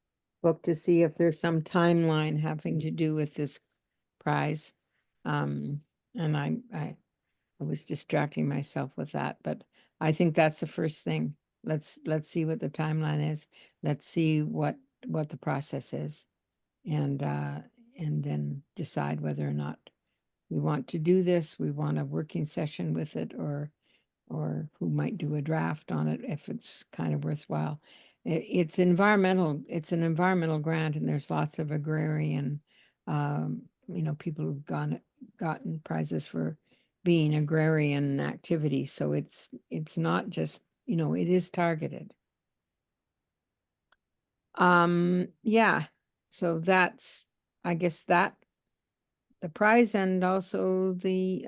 book to see if there's some timeline having to do with this prize. And I was distracting myself with that, but I think that's the first thing. Let's see what the timeline is. Let's see what the process is, and then decide whether or not we want to do this. We want a working session with it, or who might do a draft on it if it's kind of worthwhile. It's an environmental grant, and there's lots of agrarian, people who've gotten prizes for being agrarian activity. So it's not just, it is targeted. Yeah, so that's, I guess, that the prize, and also the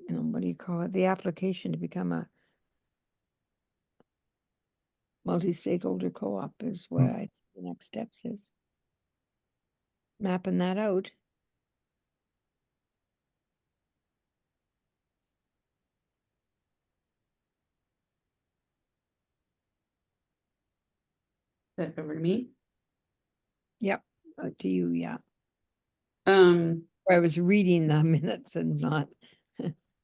what do you call it? The application to become a multi-stakeholder co-op is where the next steps is. Mapping that out. Is that over to me? Yep, to you, yeah. Um, I was reading the minutes and not,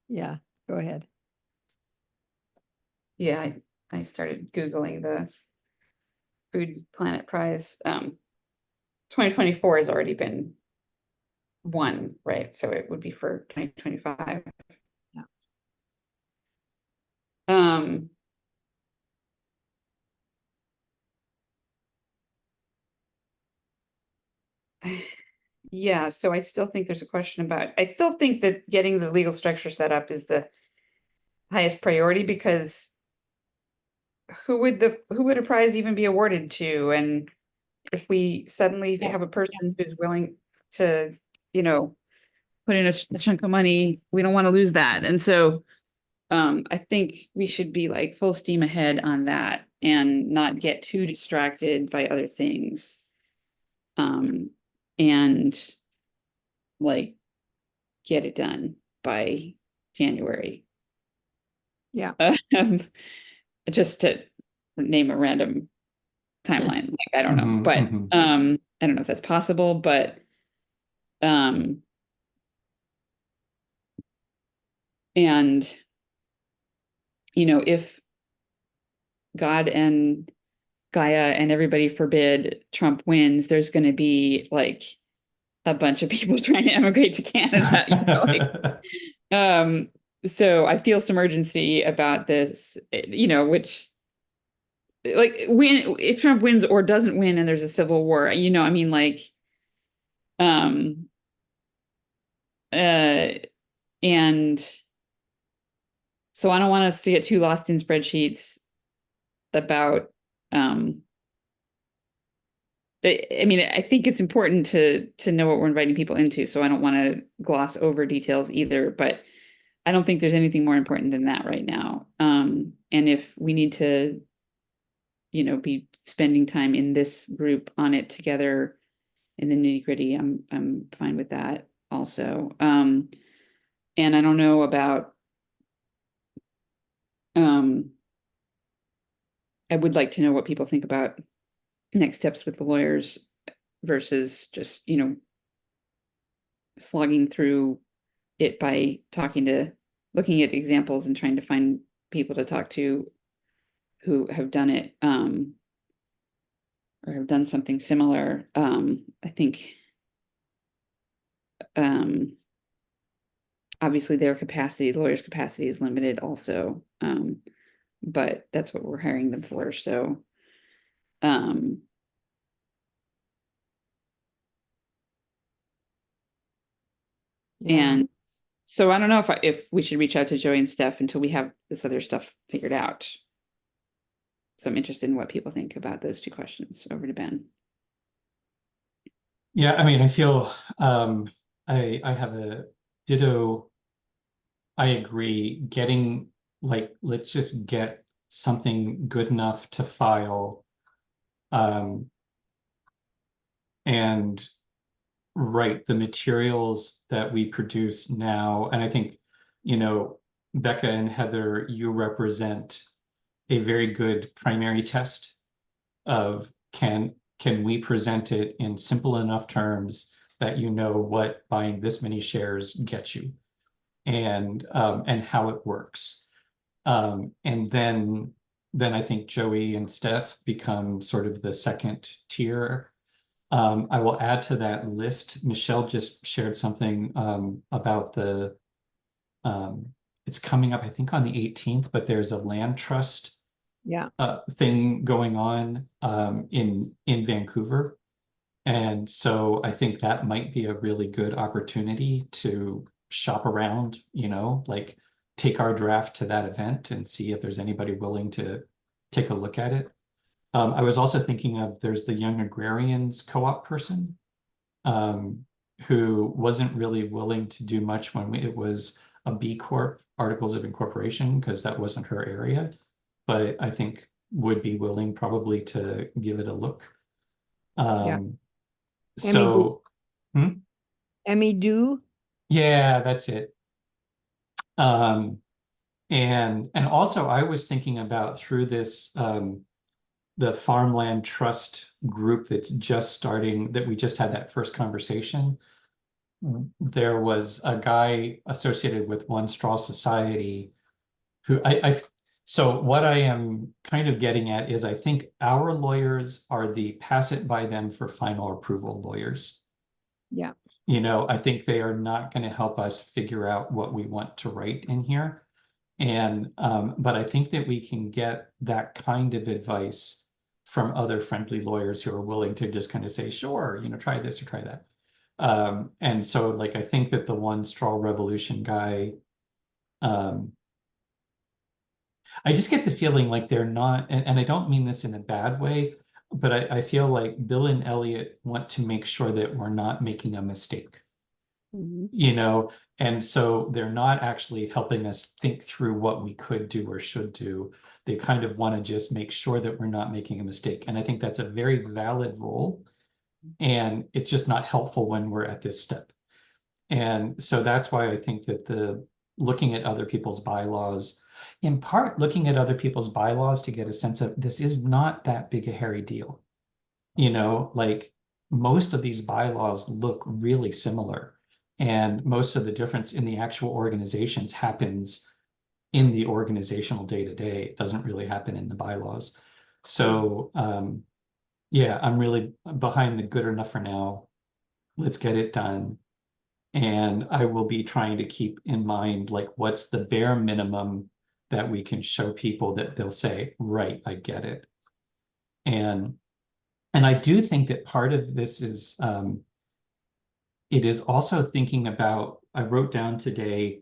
yeah, go ahead. yeah, I started Googling the Food Planet Prize. 2024 has already been one, right? So it would be for 2025. Yeah. Um, yeah, so I still think there's a question about, I still think that getting the legal structure set up is the highest priority, because who would a prize even be awarded to? And if we suddenly Yeah. have a person who's willing to, you know, put in a chunk of money, we don't want to lose that. And so I think we should be like full steam ahead on that and not get too distracted by other things. And like get it done by January. Yeah. Just to name a random timeline. Like, I don't know, Mhm, but mhm. I don't know if that's possible, but and you know, if God and Gaia and everybody forbid Trump wins, there's going to be like a bunch of people trying to emigrate to Canada, you know, like, so I feel some urgency about this, you know, which like if Trump wins or doesn't win and there's a civil war, you know, I mean, like, uh, and so I don't want us to get too lost in spreadsheets about, I mean, I think it's important to know what we're inviting people into, so I don't want to gloss over details either, but I don't think there's anything more important than that right now. And if we need to, you know, be spending time in this group on it together in the nitty-gritty, I'm fine with that also. And I don't know about I would like to know what people think about next steps with the lawyers versus just, you know, slogging through it by looking at examples and trying to find people to talk to who have done it, or have done something similar. I think, obviously their capacity, lawyers' capacity is limited also. But that's what we're hiring them for. So, and so I don't know if we should reach out to Joey and Steph until we have this other stuff figured out. So I'm interested in what people think about those two questions. Over to Ben. Yeah, I mean, I feel I have a ditto. I agree. Getting like, let's just get something good enough to file. And right, the materials that we produce now, and I think, you know, Becca and Heather, you represent a very good primary test of can we present it in simple enough terms that you know what buying this many shares gets you, and how it works. And then I think Joey and Steph become sort of the second tier. I will add to that list, Michelle just shared something about it's coming up, I think, on the 18th, but there's a land trust thing going on in Vancouver. And so I think that might be a really good opportunity to shop around, you know, like take our draft to that event and see if there's anybody willing to take a look at it. I was also thinking of there's the Young Agrarians co-op person who wasn't really willing to do much when it was a B Corp articles of incorporation, because that wasn't her area, but I think would be willing probably to give it a look. So, Emmy Do. Yeah, that's it. And also I was thinking about through this the farmland trust group that's just starting, that we just had that first conversation. There was a guy associated with One Straw Society who so what I am kind of getting at is I think our lawyers are the pass it by them for final approval lawyers. Yeah. You know, I think they are not going to help us figure out what we want to write in here. And but I think that we can get that kind of advice from other friendly lawyers who are willing to just kind of say, sure, you know, try this or try that. And so like I think that the One Straw Revolution guy, I just get the feeling like they're not, and I don't mean this in a bad way, but I feel like Bill and Elliot want to make sure that we're not making a mistake, Mhm. you know, and so they're not actually helping us think through what we could do or should do. They kind of want to just make sure that we're not making a mistake. And I think that's a very valid role. And it's just not helpful when we're at this step. And so that's why I think that the looking at other people's bylaws, in part looking at other people's bylaws to get a sense of this is not that big a hairy deal. You know, like most of these bylaws look really similar. And most of the difference in the actual organizations happens in the organizational day-to-day. It doesn't really happen in the bylaws. So yeah, I'm really behind the good enough for now. Let's get it done. And I will be trying to keep in mind, like, what's the bare minimum that we can show people that they'll say, right, I get it. And I do think that part of this is it is also thinking about, I wrote down today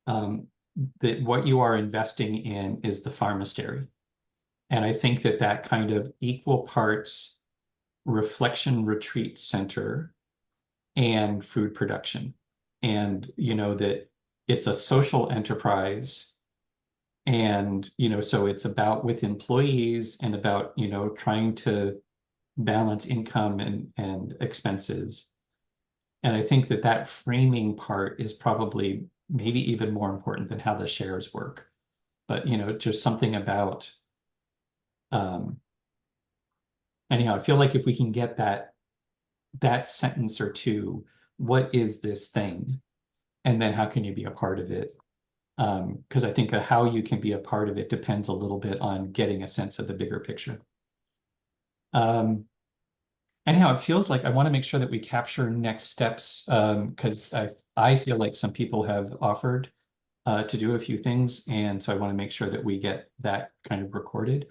that what you are investing in is the pharmastery. And I think that that kind of equal parts reflection retreat center and food production. And, you know, that it's a social enterprise. And, you know, so it's about with employees and about, you know, trying to balance income and expenses. And I think that that framing part is probably maybe even more important than how the shares work. But, you know, just something about, anyhow, I feel like if we can get that sentence or two, what is this thing? And then how can you be a part of it? Because I think how you can be a part of it depends a little bit on getting a sense of the bigger picture. Anyhow, it feels like I want to make sure that we capture next steps because I feel like some people have offered to do a few things, and so I want to make sure that we get that kind of recorded.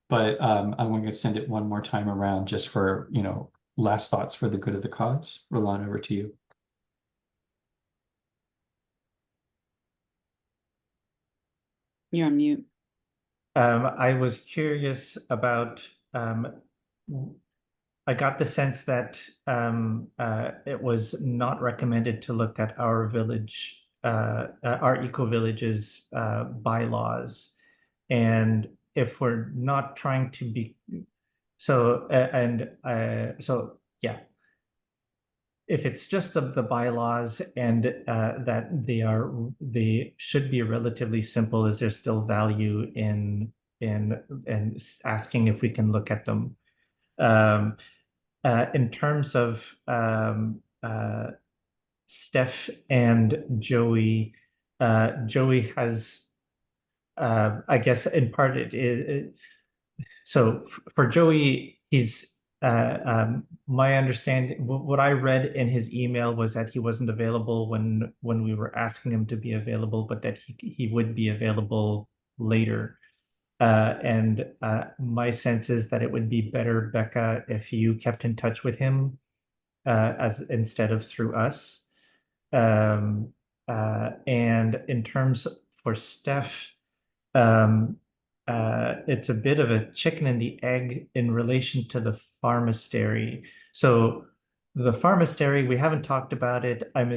But I'm going to send it one more time around just for, you know, last thoughts for the good of the cause. Roland, over to you. You're on mute. I was curious about, I got the sense that it was not recommended to look at our village, our eco-villages bylaws. And if we're not trying to be, so, so, yeah. If it's just of the bylaws and that they should be relatively simple, is there still value in asking if we can look at them? In terms of Steph and Joey, Joey has, I guess in part so for Joey, he's my understanding, what I read in his email was that he wasn't available when we were asking him to be available, but that he would be available later. And my sense is that it would be better, Becca, if you kept in touch with him as instead of through us. And in terms for Steph, it's a bit of a chicken and the egg in relation to the pharmastery. So the pharmastery, we haven't talked about it. I'm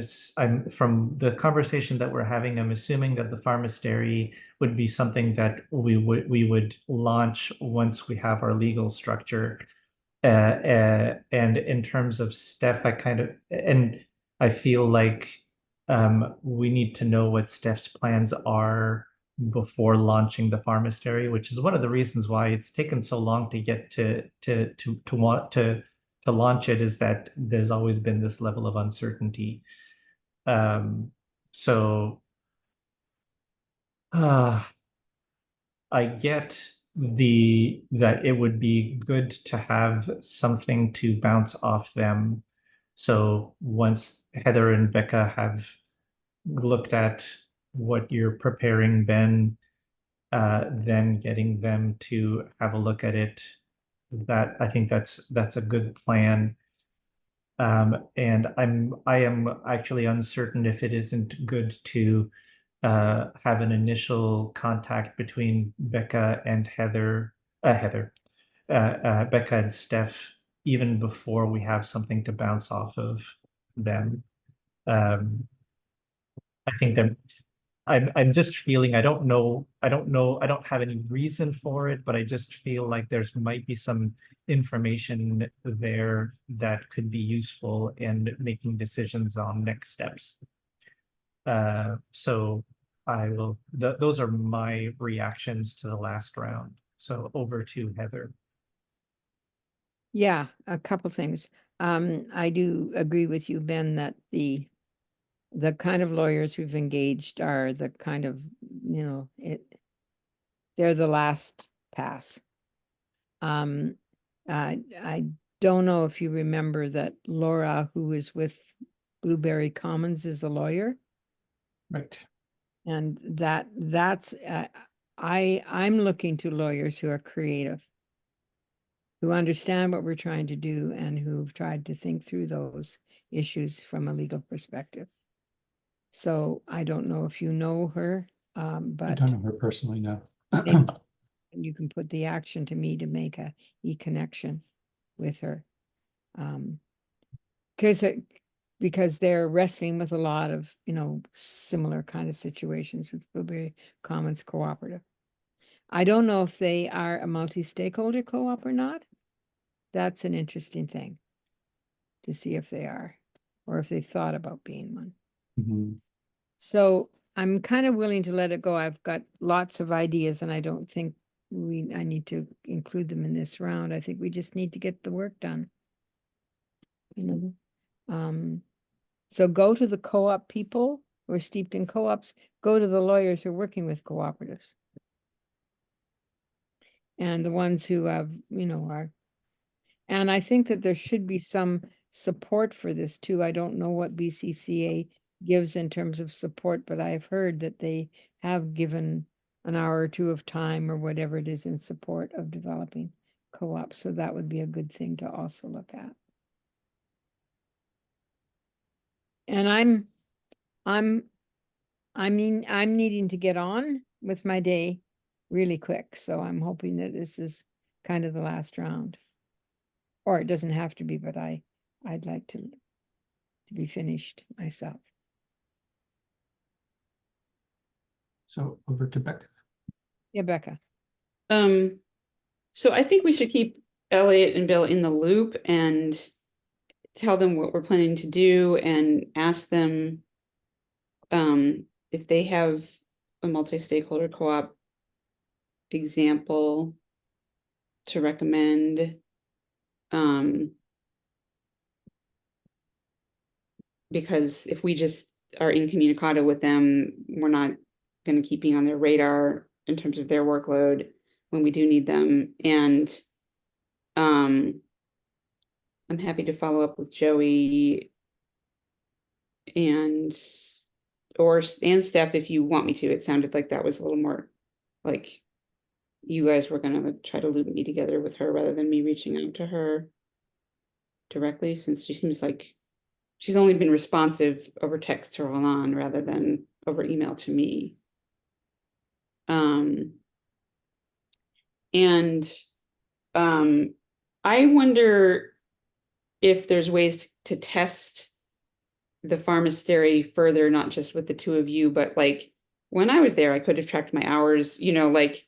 from the conversation that we're having, I'm assuming that the pharmastery would be something that we would launch once we have our legal structure. And in terms of Steph, I feel like we need to know what Steph's plans are before launching the pharmastery, which is one of the reasons why it's taken so long to get to want to launch it, is that there's always been this level of uncertainty. So I get that it would be good to have something to bounce off them. So once Heather and Becca have looked at what you're preparing, then getting them to have a look at it. That I think that's a good plan. And I am actually uncertain if it isn't good to have an initial contact between Becca and Becca and Steph, even before we have something to bounce off of them. I think that I'm just feeling, I don't know, I don't have any reason for it, but I just feel like there's might be some information there that could be useful in making decisions on next steps. So those are my reactions to the last round. So over to Heather. Yeah, a couple things. I do agree with you, Ben, that the kind of lawyers we've engaged are the kind of, they're the last pass. I don't know if you remember that Laura, who is with Blueberry Commons, is a lawyer. Right. And that's I'm looking to lawyers who are creative, who understand what we're trying to do, and who've tried to think through those issues from a legal perspective. So I don't know if you know her, I but don't know her personally, no. maybe you can put the action to me to make a e-connection with her. Because they're wrestling with a lot of, similar kind of situations with Blueberry Commons Cooperative. I don't know if they are a multi-stakeholder co-op or not. That's an interesting thing to see if they are, or if they've thought about being one. Mhm. So I'm kind of willing to let it go. I've got lots of ideas, and I don't think I need to include them in this round. I think we just need to get the work done. So go to the co-op people who are steeped in co-ops, go to the lawyers who are working with cooperatives. And the ones who have, are. And I think that there should be some support for this too. I don't know what BCCA gives in terms of support, but I've heard that they have given an hour or two of time or whatever it is in support of developing co-ops. So that would be a good thing to also look at. And I'm needing to get on with my day really quick. So I'm hoping that this is kind of the last round. Or it doesn't have to be, but I'd like to be finished myself. So over to Becca. Yeah, Becca. So I think we should keep Elliot and Bill in the loop and tell them what we're planning to do and ask them if they have a multi-stakeholder co-op example to recommend. Because if we just are incommunicado with them, we're not going to keep being on their radar in terms of their workload when we do need them. And I'm happy to follow up with Joey and Steph if you want me to. It sounded like that was a little more like you guys were going to try to loop me together with her rather than me reaching out to her directly, since she seems like she's only been responsive over text to Roland rather than over email to me. I wonder if there's ways to test the pharmastery further, not just with the two of you, but like when I was there, I could have tracked my hours, like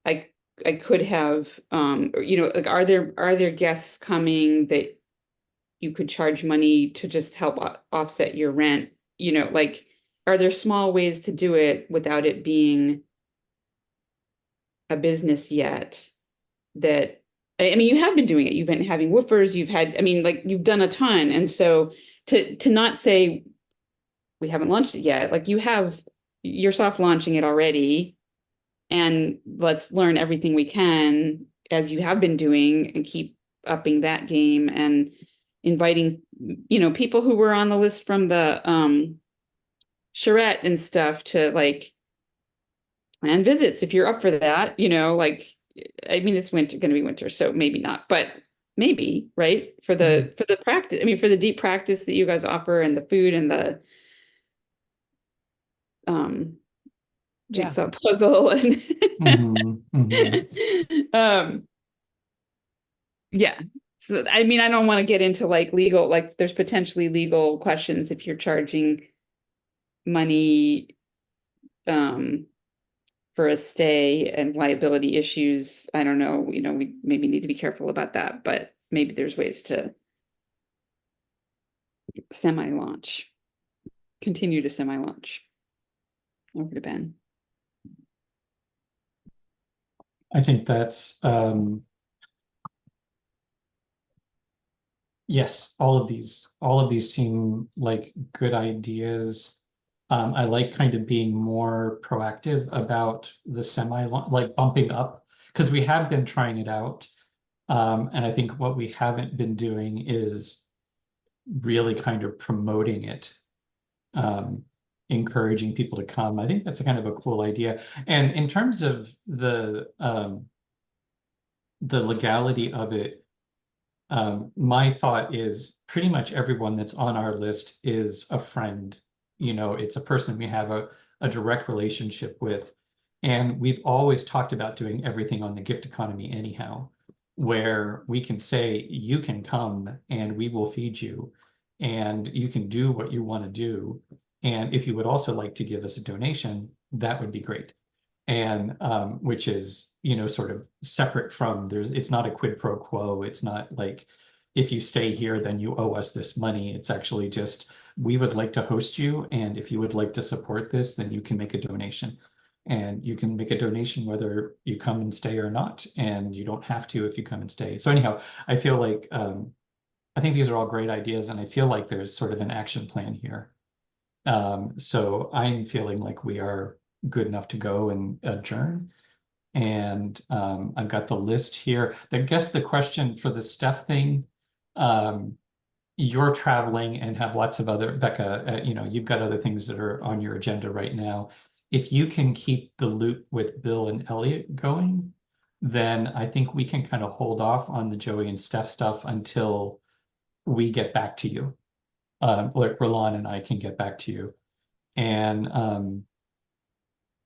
I could have, like, are there guests coming that you could charge money to just help offset your rent? Like, are there small ways to do it without it being a business yet? That, I mean, you have been doing it. You've been having woofers. You've done a ton. And so to not say we haven't launched it yet, like you're soft launching it already, and let's learn everything we can as you have been doing and keep upping that game. And inviting, people who were on the list from the charrette and stuff to like plan visits if you're up for that, like, I mean, it's going to be winter, so maybe not, but maybe, right? For the practice, I mean, for the deep practice that you guys offer and the food and the Yeah. jigsaw puzzle and yeah. So I mean, I don't want to get into like legal, like there's potentially legal questions if you're charging money for a stay and liability issues. I don't know, we maybe need to be careful about that, but maybe there's ways to continue to semi-launch. Over to Ben. I think that's, yes, all of these seem like good ideas. I like kind of being more proactive about the like bumping up, because we have been trying it out. And I think what we haven't been doing is really kind of promoting it, encouraging people to come. I think that's a kind of a cool idea. And in terms of the legality of it, my thought is pretty much everyone that's on our list is a friend. It's a person we have a direct relationship with. And we've always talked about doing everything on the gift economy anyhow, where we can say, you can come and we will feed you and you can do what you want to do. And if you would also like to give us a donation, that would be great. And which is, sort of separate from it's not a quid pro quo. It's not like, if you stay here, then you owe us this money. It's actually just, we would like to host you. And if you would like to support this, then you can make a donation. And you can make a donation whether you come and stay or not. And you don't have to if you come and stay. So anyhow, I feel like, I think these are all great ideas. And I feel like there's sort of an action plan here. So I'm feeling like we are good enough to go and adjourn. And I've got the list here. I guess the question for the Steph thing, you're traveling and have lots of other, Becca, you've got other things that are on your agenda right now. If you can keep the loop with Bill and Elliot going, then I think we can kind of hold off on the Joey and Steph stuff until we get back to you. Like Roland and I can get back to you. And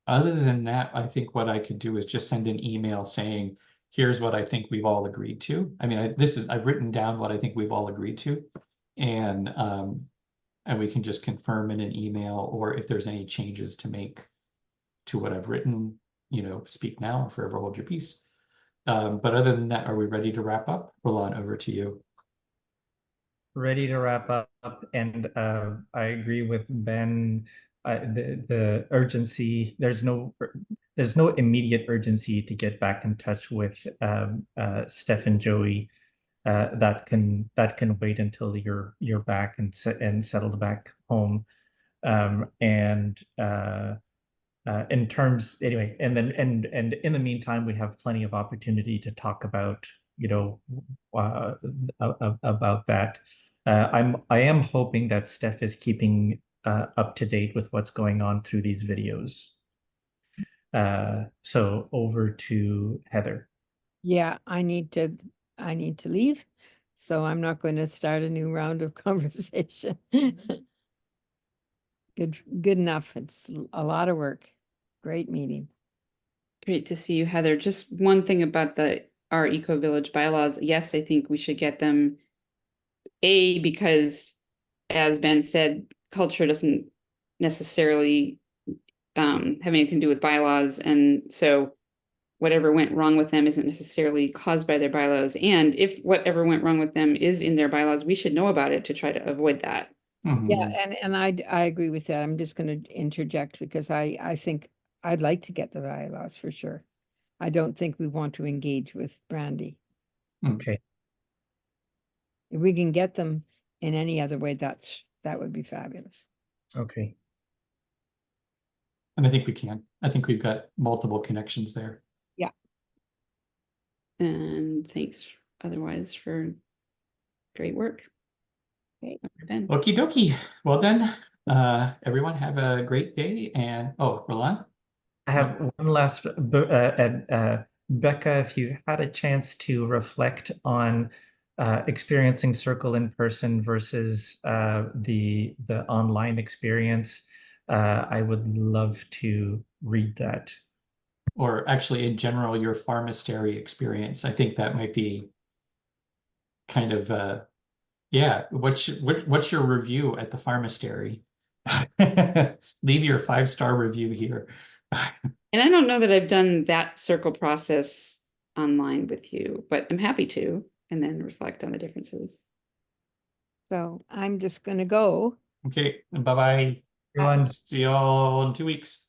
other than that, I think what I could do is just send an email saying, here's what I think we've all agreed to. I mean, I've written down what I think we've all agreed to. And we can just confirm in an email, or if there's any changes to make to what I've written, speak now or forever hold your peace. But other than that, are we ready to wrap up? Roland, over to you. Ready to wrap up, and I agree with Ben. The urgency, there's no immediate urgency to get back in touch with Steph and Joey. That can wait until you're back and settled back home. In terms, anyway, and then and in the meantime, we have plenty of opportunity to talk about about that. I am hoping that Steph is keeping up to date with what's going on through these videos. So over to Heather. Yeah, I need to leave, so I'm not going to start a new round of conversation. Good enough. It's a lot of work. Great meeting. Great to see you, Heather. Just one thing about our Eco Village bylaws. Yes, I think we should get them, because as Ben said, culture doesn't necessarily have anything to do with bylaws. And so whatever went wrong with them isn't necessarily caused by their bylaws. And if whatever went wrong with them is in their bylaws, we should know about it to try to avoid that. Yeah, and I agree with that. I'm just going to interject because I think I'd like to get the bylaws for sure. I don't think we want to engage with Brandy. Okay. If we can get them in any other way, that would be fabulous. Okay. And I think we can. I think we've got multiple connections there. Yeah. And thanks otherwise for great work. Ben. Okie dokie. Well then, everyone have a great day and, oh, Roland? I have one last, Becca, if you had a chance to reflect on experiencing Circle in person versus the online experience, I would love to read that. Or actually in general, your pharmastery experience. I think that might be kind of, yeah, what's your review at the pharmastery? Leave your 5-star review here. And I don't know that I've done that circle process online with you, but I'm happy to, and then reflect on the differences. So I'm just gonna go. Okay, bye-bye. Everyone. See y'all in 2 weeks.